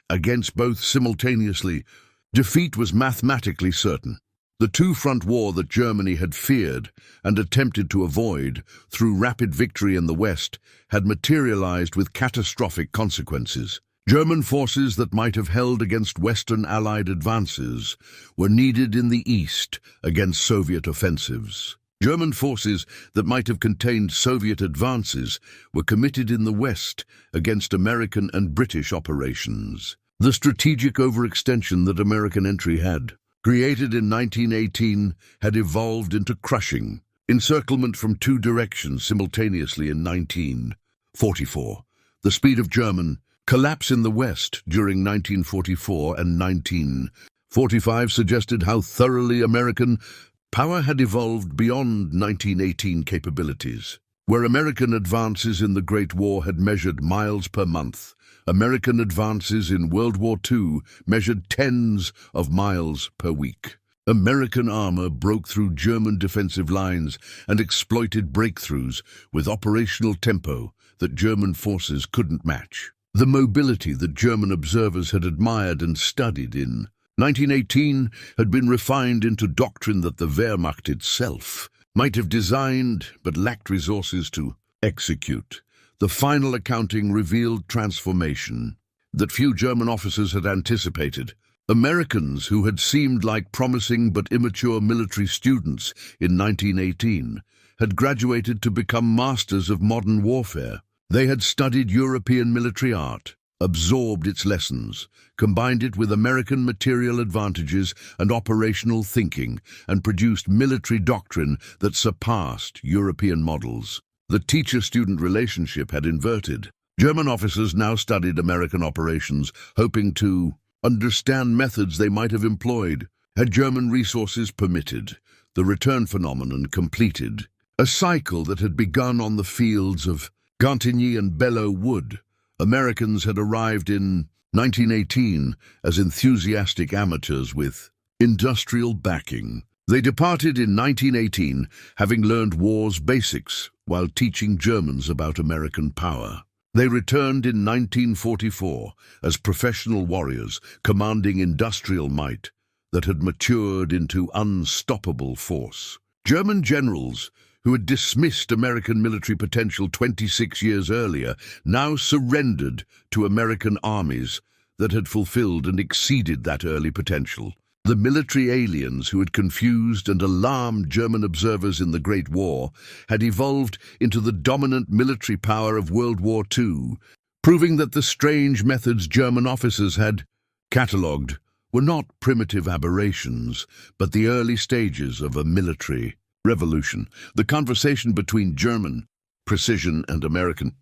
Against both simultaneously, defeat was mathematically certain. The two-front war that Germany had feared and attempted to avoid through rapid victory in the West had materialized with catastrophic consequences. German forces that might have held against Western Allied advances were needed in the East against Soviet offensives. German forces that might have contained Soviet advances were committed in the West against American and British operations. The strategic overextension that American entry had, created in 1918, had evolved into crushing encirclement from two directions simultaneously in 1944. The speed of German collapse in the West during 1944 and 1945 suggested how thoroughly American power had evolved beyond 1918 capabilities. Where American advances in the Great War had measured miles per month, American advances in World War II measured tens of miles per week. American armor broke through German defensive lines and exploited breakthroughs with operational tempo that German forces couldn't match. The mobility that German observers had admired and studied in 1918 had been refined into doctrine that the Wehrmacht itself might have designed but lacked resources to execute. The final accounting revealed transformation that few German officers had anticipated. Americans who had seemed like promising but immature military students in 1918 had graduated to become masters of modern warfare. They had studied European military art, absorbed its lessons, combined it with American material advantages and operational thinking, and produced military doctrine that surpassed European models. The teacher-student relationship had inverted. German officers now studied American operations, hoping to understand methods they might have employed had German resources permitted. The return phenomenon completed a cycle that had begun on the fields of Gantigny and Belleau Wood. Americans had arrived in 1918 as enthusiastic amateurs with industrial backing. They departed in 1918 having learned war's basics while teaching Germans about American power. They returned in 1944 as professional warriors commanding industrial might that had matured into unstoppable force. German generals who had dismissed American military potential 26 years earlier, now surrendered to American armies that had fulfilled and exceeded that early potential. The military aliens who had confused and alarmed German observers in the Great War had evolved into the dominant military power of World War II, proving that the strange methods German officers had catalogued were not primitive aberrations, but the early stages of a military revolution. The conversation between German precision and American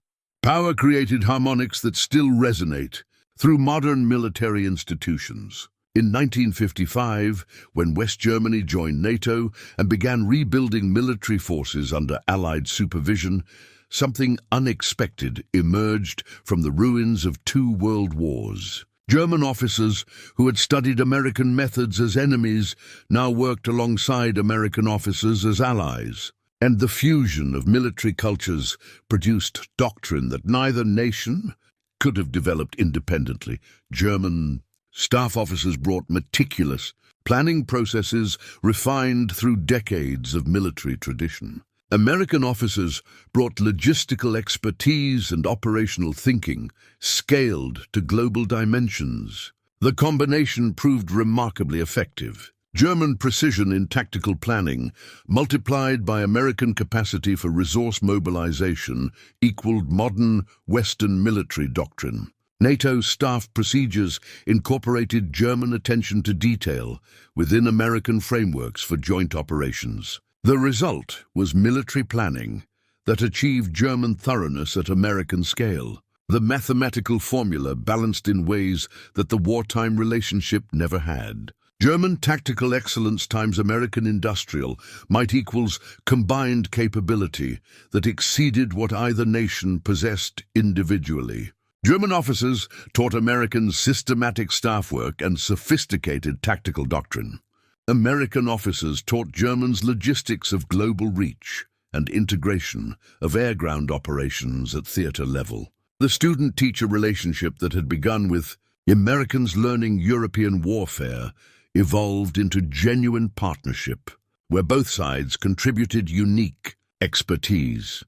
power created harmonics that still resonate through modern military institutions. In 1955, when West Germany joined NATO and began rebuilding military forces under Allied supervision, something unexpected emerged from the ruins of two world wars. German officers who had studied American methods as enemies now worked alongside American officers as allies. And the fusion of military cultures produced doctrine that neither nation could have developed independently. German staff officers brought meticulous planning processes refined through decades of military tradition. American officers brought logistical expertise and operational thinking, scaled to global dimensions. The combination proved remarkably effective. German precision in tactical planning, multiplied by American capacity for resource mobilization, equaled modern Western military doctrine. NATO staff procedures incorporated German attention to detail within American frameworks for joint operations. The result was military planning that achieved German thoroughness at American scale. The mathematical formula balanced in ways that the wartime relationship never had. German tactical excellence times American industrial might equals combined capability that exceeded what either nation possessed individually. German officers taught Americans systematic staff work and sophisticated tactical doctrine. American officers taught Germans logistics of global reach and integration of air-ground operations at theater level. The student-teacher relationship that had begun with Americans learning European warfare evolved into genuine partnership, where both sides contributed unique expertise.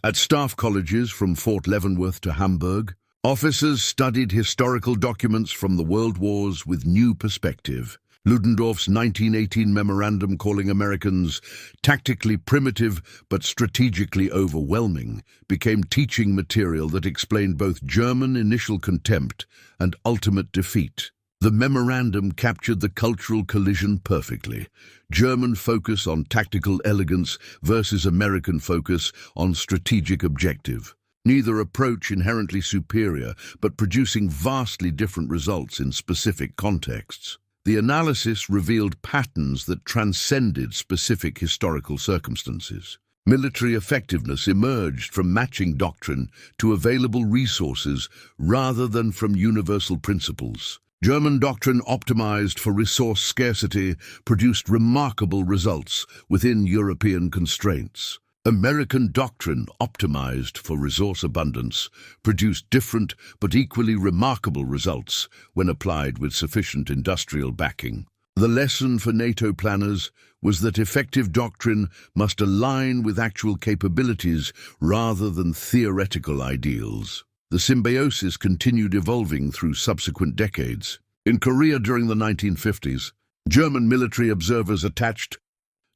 At staff colleges from Fort Leavenworth to Hamburg, officers studied historical documents from the World Wars with new perspective. Ludendorff's 1918 memorandum calling Americans tactically primitive but strategically overwhelming became teaching material that explained both German initial contempt and ultimate defeat. The memorandum captured the cultural collision perfectly. German focus on tactical elegance versus American focus on strategic objective. Neither approach inherently superior, but producing vastly different results in specific contexts. The analysis revealed patterns that transcended specific historical circumstances. Military effectiveness emerged from matching doctrine to available resources rather than from universal principles. German doctrine optimized for resource scarcity produced remarkable results within European constraints. American doctrine optimized for resource abundance produced different but equally remarkable results when applied with sufficient industrial backing. The lesson for NATO planners was that effective doctrine must align with actual capabilities rather than theoretical ideals. The symbiosis continued evolving through subsequent decades. In Korea during the 1950s, German military observers attached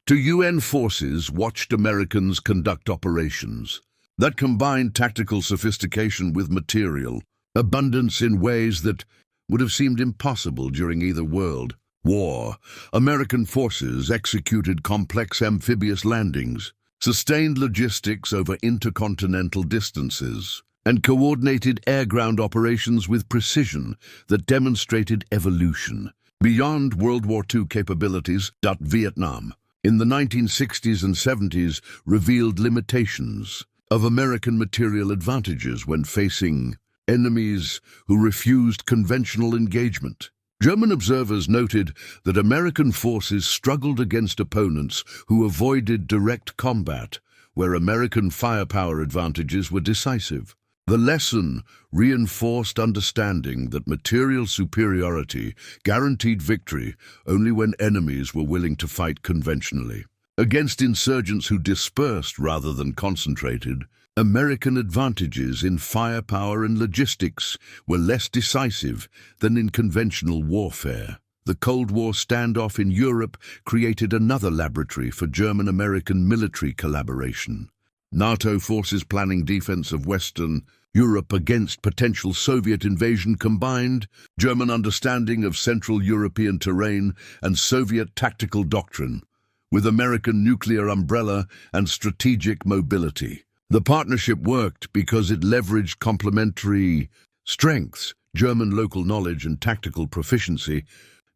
to UN forces watched Americans conduct operations that combined tactical sophistication with material abundance in ways that would have seemed impossible during either world war. American forces executed complex amphibious landings, sustained logistics over intercontinental distances, and coordinated air-ground operations with precision that demonstrated evolution. Beyond World War II capabilities, Vietnam, in the 1960s and 70s, revealed limitations of American material advantages when facing enemies who refused conventional engagement. German observers noted that American forces struggled against opponents who avoided direct combat, where American firepower advantages were decisive. The lesson reinforced understanding that material superiority guaranteed victory only when enemies were willing to fight conventionally. Against insurgents who dispersed rather than concentrated, American advantages in firepower and logistics were less decisive than in conventional warfare. The Cold War standoff in Europe created another laboratory for German-American military collaboration. NATO forces planning defense of Western Europe against potential Soviet invasion combined, German understanding of Central European terrain and Soviet tactical doctrine, with American nuclear umbrella and strategic mobility. The partnership worked because it leveraged complementary strengths, German local knowledge and tactical proficiency,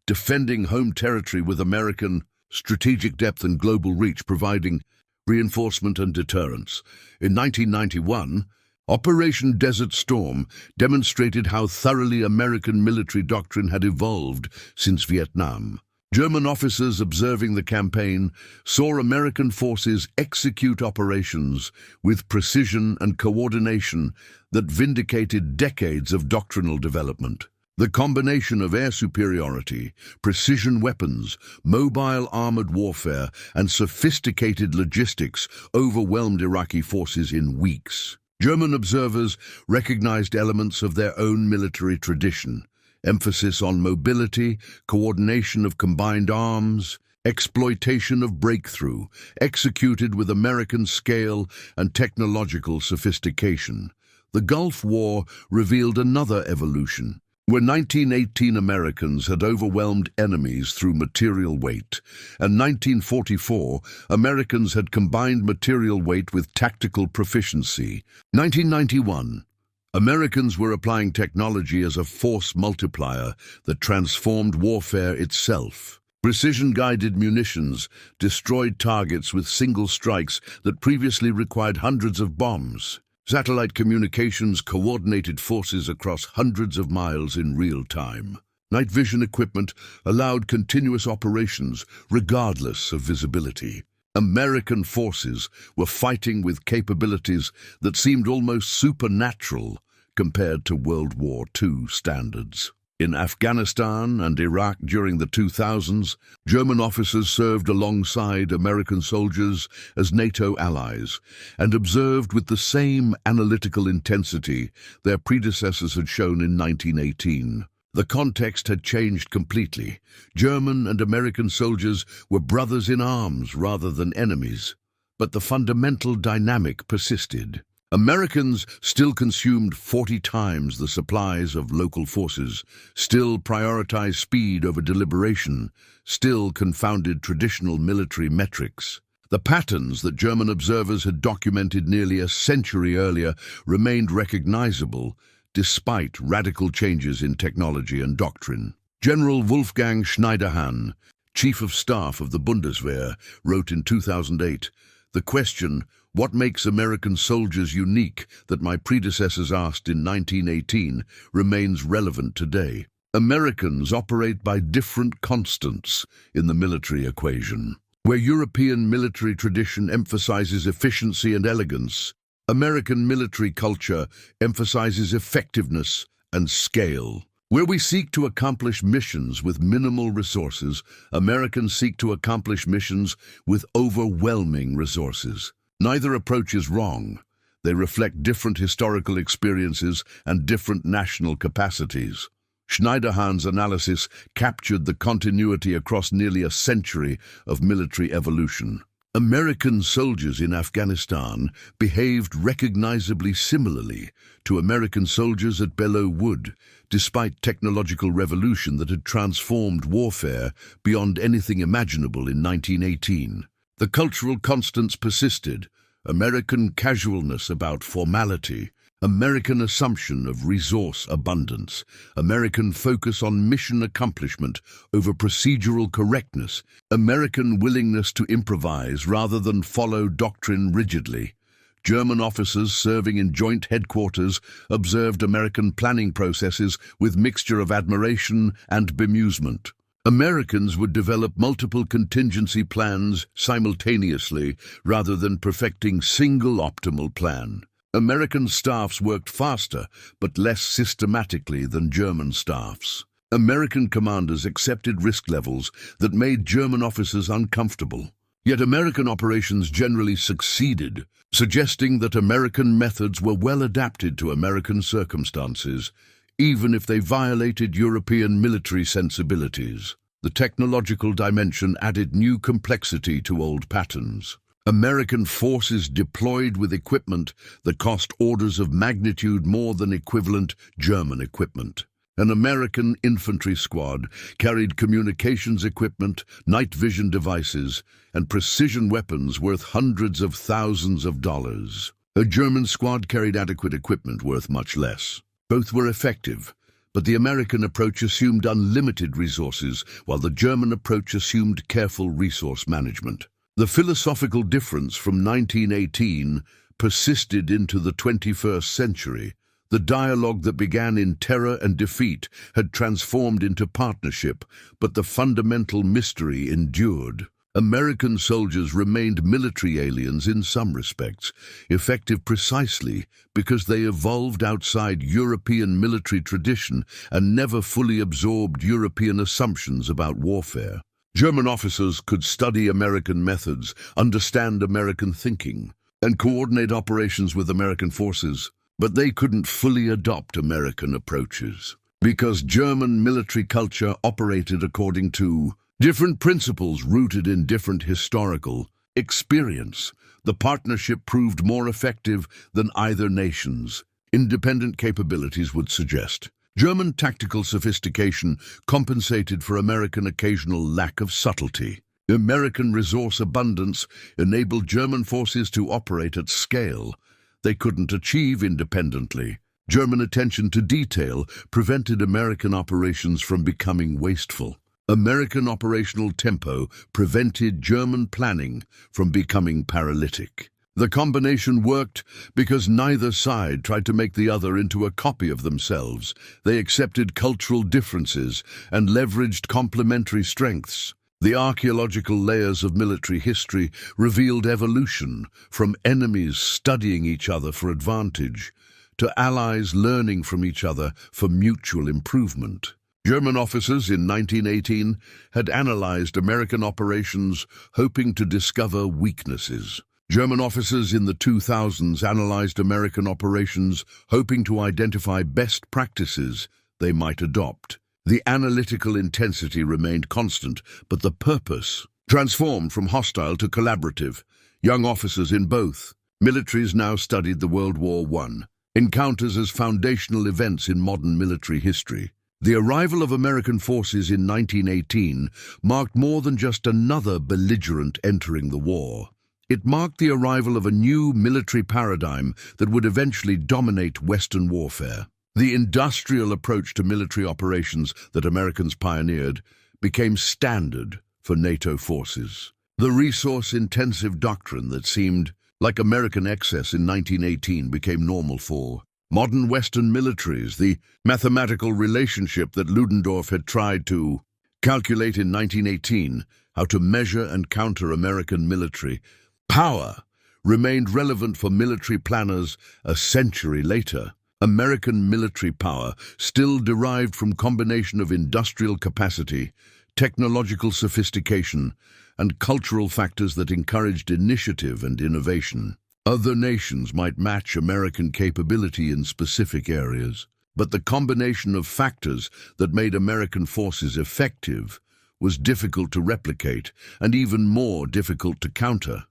defending home territory with American strategic depth and global reach, providing reinforcement and deterrence. In 1991, Operation Desert Storm demonstrated how thoroughly American military doctrine had evolved since Vietnam. German officers observing the campaign saw American forces execute operations with precision and coordination that vindicated decades of doctrinal development. The combination of air superiority, precision weapons, mobile armored warfare, and sophisticated logistics overwhelmed Iraqi forces in weeks. German observers recognized elements of their own military tradition: emphasis on mobility, coordination of combined arms, exploitation of breakthrough, executed with American scale and technological sophistication. The Gulf War revealed another evolution, where 1918 Americans had overwhelmed enemies through material weight, and 1944 Americans had combined material weight with tactical proficiency. 1991, Americans were applying technology as a force multiplier that transformed warfare itself. Precision-guided munitions destroyed targets with single strikes that previously required hundreds of bombs. Satellite communications coordinated forces across hundreds of miles in real time. Night vision equipment allowed continuous operations regardless of visibility. American forces were fighting with capabilities that seemed almost supernatural compared to World War II standards. In Afghanistan and Iraq during the 2000s, German officers served alongside American soldiers as NATO allies and observed with the same analytical intensity their predecessors had shown in 1918. The context had changed completely. German and American soldiers were brothers in arms rather than enemies, but the fundamental dynamic persisted. Americans still consumed 40 times the supplies of local forces, still prioritized speed over deliberation, still confounded traditional military metrics. The patterns that German observers had documented nearly a century earlier remained recognizable, despite radical changes in technology and doctrine. General Wolfgang Schneiderhan, Chief of Staff of the Bundeswehr, wrote in 2008, "The question, what makes American soldiers unique, that my predecessors asked in 1918, remains relevant today. Americans operate by different constants in the military equation. Where European military tradition emphasizes efficiency and elegance, American military culture emphasizes effectiveness and scale. Where we seek to accomplish missions with minimal resources, Americans seek to accomplish missions with overwhelming resources. Neither approach is wrong. They reflect different historical experiences and different national capacities." Schneiderhan's analysis captured the continuity across nearly a century of military evolution. American soldiers in Afghanistan behaved recognizably similarly to American soldiers at Belleau Wood, despite technological revolution that had transformed warfare beyond anything imaginable in 1918. The cultural constants persisted: American casualness about formality, American assumption of resource abundance, American focus on mission accomplishment over procedural correctness, American willingness to improvise rather than follow doctrine rigidly. German officers serving in joint headquarters observed American planning processes with mixture of admiration and bemusement. Americans would develop multiple contingency plans simultaneously rather than perfecting single optimal plan. American staffs worked faster but less systematically than German staffs. American commanders accepted risk levels that made German officers uncomfortable. Yet American operations generally succeeded, suggesting that American methods were well adapted to American circumstances, even if they violated European military sensibilities. The technological dimension added new complexity to old patterns. American forces deployed with equipment that cost orders of magnitude more than equivalent German equipment. An American infantry squad carried communications equipment, night vision devices, and precision weapons worth hundreds of thousands of dollars. A German squad carried adequate equipment worth much less. Both were effective, but the American approach assumed unlimited resources, while the German approach assumed careful resource management. The philosophical difference from 1918 persisted into the 21st century. The dialogue that began in terror and defeat had transformed into partnership, but the fundamental mystery endured. American soldiers remained military aliens in some respects, effective precisely because they evolved outside European military tradition and never fully absorbed European assumptions about warfare. German officers could study American methods, understand American thinking, and coordinate operations with American forces, but they couldn't fully adopt American approaches because German military culture operated according to different principles rooted in different historical experience. The partnership proved more effective than either nation's independent capabilities would suggest. German tactical sophistication compensated for American occasional lack of subtlety. American resource abundance enabled German forces to operate at scale they couldn't achieve independently. German attention to detail prevented American operations from becoming wasteful. American operational tempo prevented German planning from becoming paralytic. The combination worked because neither side tried to make the other into a copy of themselves. They accepted cultural differences and leveraged complementary strengths. The archaeological layers of military history revealed evolution, from enemies studying each other for advantage to allies learning from each other for mutual improvement. German officers in 1918 had analyzed American operations, hoping to discover weaknesses. German officers in the 2000s analyzed American operations, hoping to identify best practices they might adopt. The analytical intensity remained constant, but the purpose transformed from hostile to collaborative. Young officers in both militaries now studied the World War I encounters as foundational events in modern military history. The arrival of American forces in 1918 marked more than just another belligerent entering the war. It marked the arrival of a new military paradigm that would eventually dominate Western warfare. The industrial approach to military operations that Americans pioneered became standard for NATO forces. The resource-intensive doctrine that seemed like American excess in 1918 became normal for modern Western militaries. The mathematical relationship that Ludendorff had tried to calculate in 1918, how to measure and counter American military power, remained relevant for military planners a century later. American military power still derived from combination of industrial capacity, technological sophistication, and cultural factors that encouraged initiative and innovation. Other nations might match American capability in specific areas, but the combination of factors that made American forces effective was difficult to replicate and even more difficult to counter.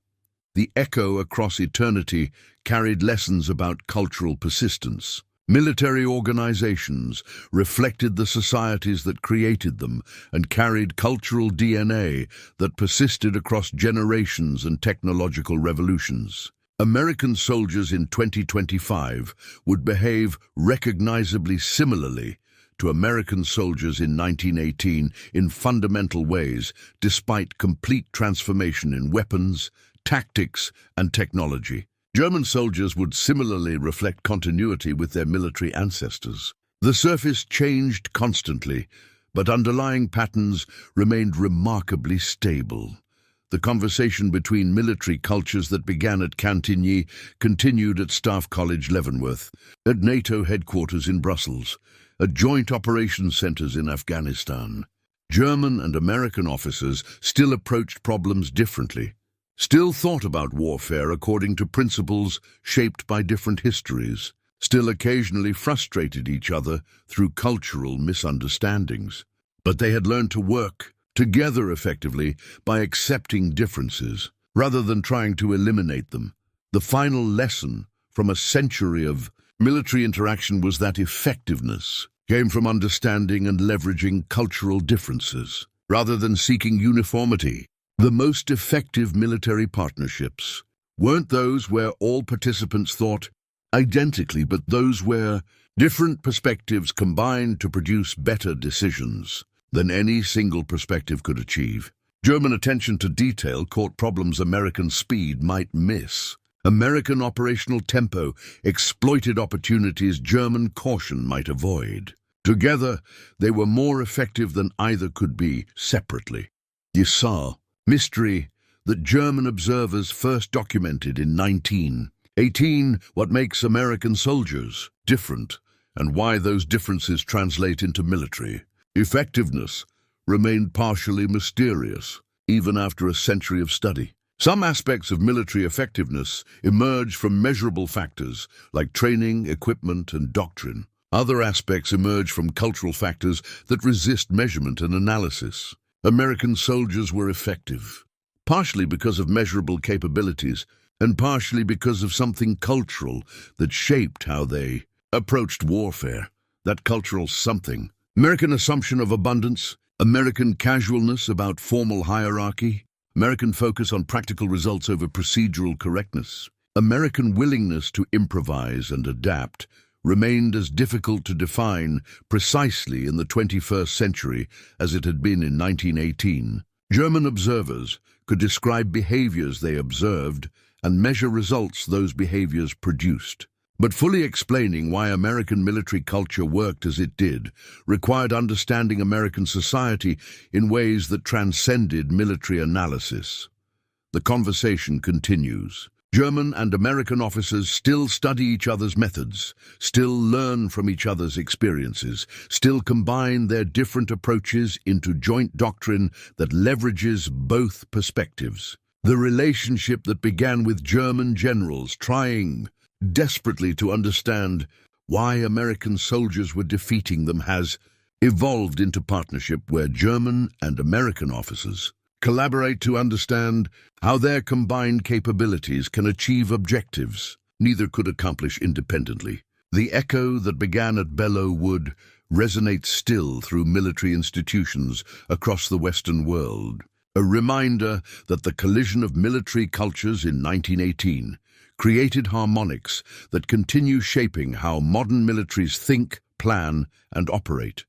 The echo across eternity carried lessons about cultural persistence. Military organizations reflected the societies that created them and carried cultural DNA that persisted across generations and technological revolutions. American soldiers in 2025 would behave recognizably similarly to American soldiers in 1918 in fundamental ways, despite complete transformation in weapons, tactics, and technology. German soldiers would similarly reflect continuity with their military ancestors. The surface changed constantly, but underlying patterns remained remarkably stable. The conversation between military cultures that began at Cantigny continued at Staff College Leavenworth, at NATO headquarters in Brussels, at joint operations centers in Afghanistan. German and American officers still approached problems differently, still thought about warfare according to principles shaped by different histories, still occasionally frustrated each other through cultural misunderstandings. But they had learned to work together effectively by accepting differences. rather than trying to eliminate them. The final lesson from a century of military interaction was that effectiveness came from understanding and leveraging cultural differences, rather than seeking uniformity. The most effective military partnerships weren't those where all participants thought identically, but those where different perspectives combined to produce better decisions than any single perspective could achieve. German attention to detail caught problems American speed might miss. American operational tempo exploited opportunities German caution might avoid. Together, they were more effective than either could be separately. The Saar mystery that German observers first documented in 1918, what makes American soldiers different, and why those differences translate into military effectiveness, remained partially mysterious, even after a century of study. Some aspects of military effectiveness emerge from measurable factors like training, equipment, and doctrine. Other aspects emerge from cultural factors that resist measurement and analysis. American soldiers were effective, partially because of measurable capabilities, and partially because of something cultural that shaped how they approached warfare. That cultural something. American assumption of abundance, American casualness about formal hierarchy, American focus on practical results over procedural correctness, American willingness to improvise and adapt remained as difficult to define precisely in the 21st century as it had been in 1918. German observers could describe behaviors they observed and measure results those behaviors produced. But fully explaining why American military culture worked as it did required understanding American society in ways that transcended military analysis. The conversation continues. German and American officers still study each other's methods, still learn from each other's experiences, still combine their different approaches into joint doctrine that leverages both perspectives. The relationship that began with German generals trying desperately to understand why American soldiers were defeating them has evolved into partnership where German and American officers collaborate to understand how their combined capabilities can achieve objectives neither could accomplish independently. The echo that began at Belleau Wood resonates still through military institutions across the Western world, a reminder that the collision of military cultures in 1918 created harmonics that continue shaping how modern militaries think, plan, and operate.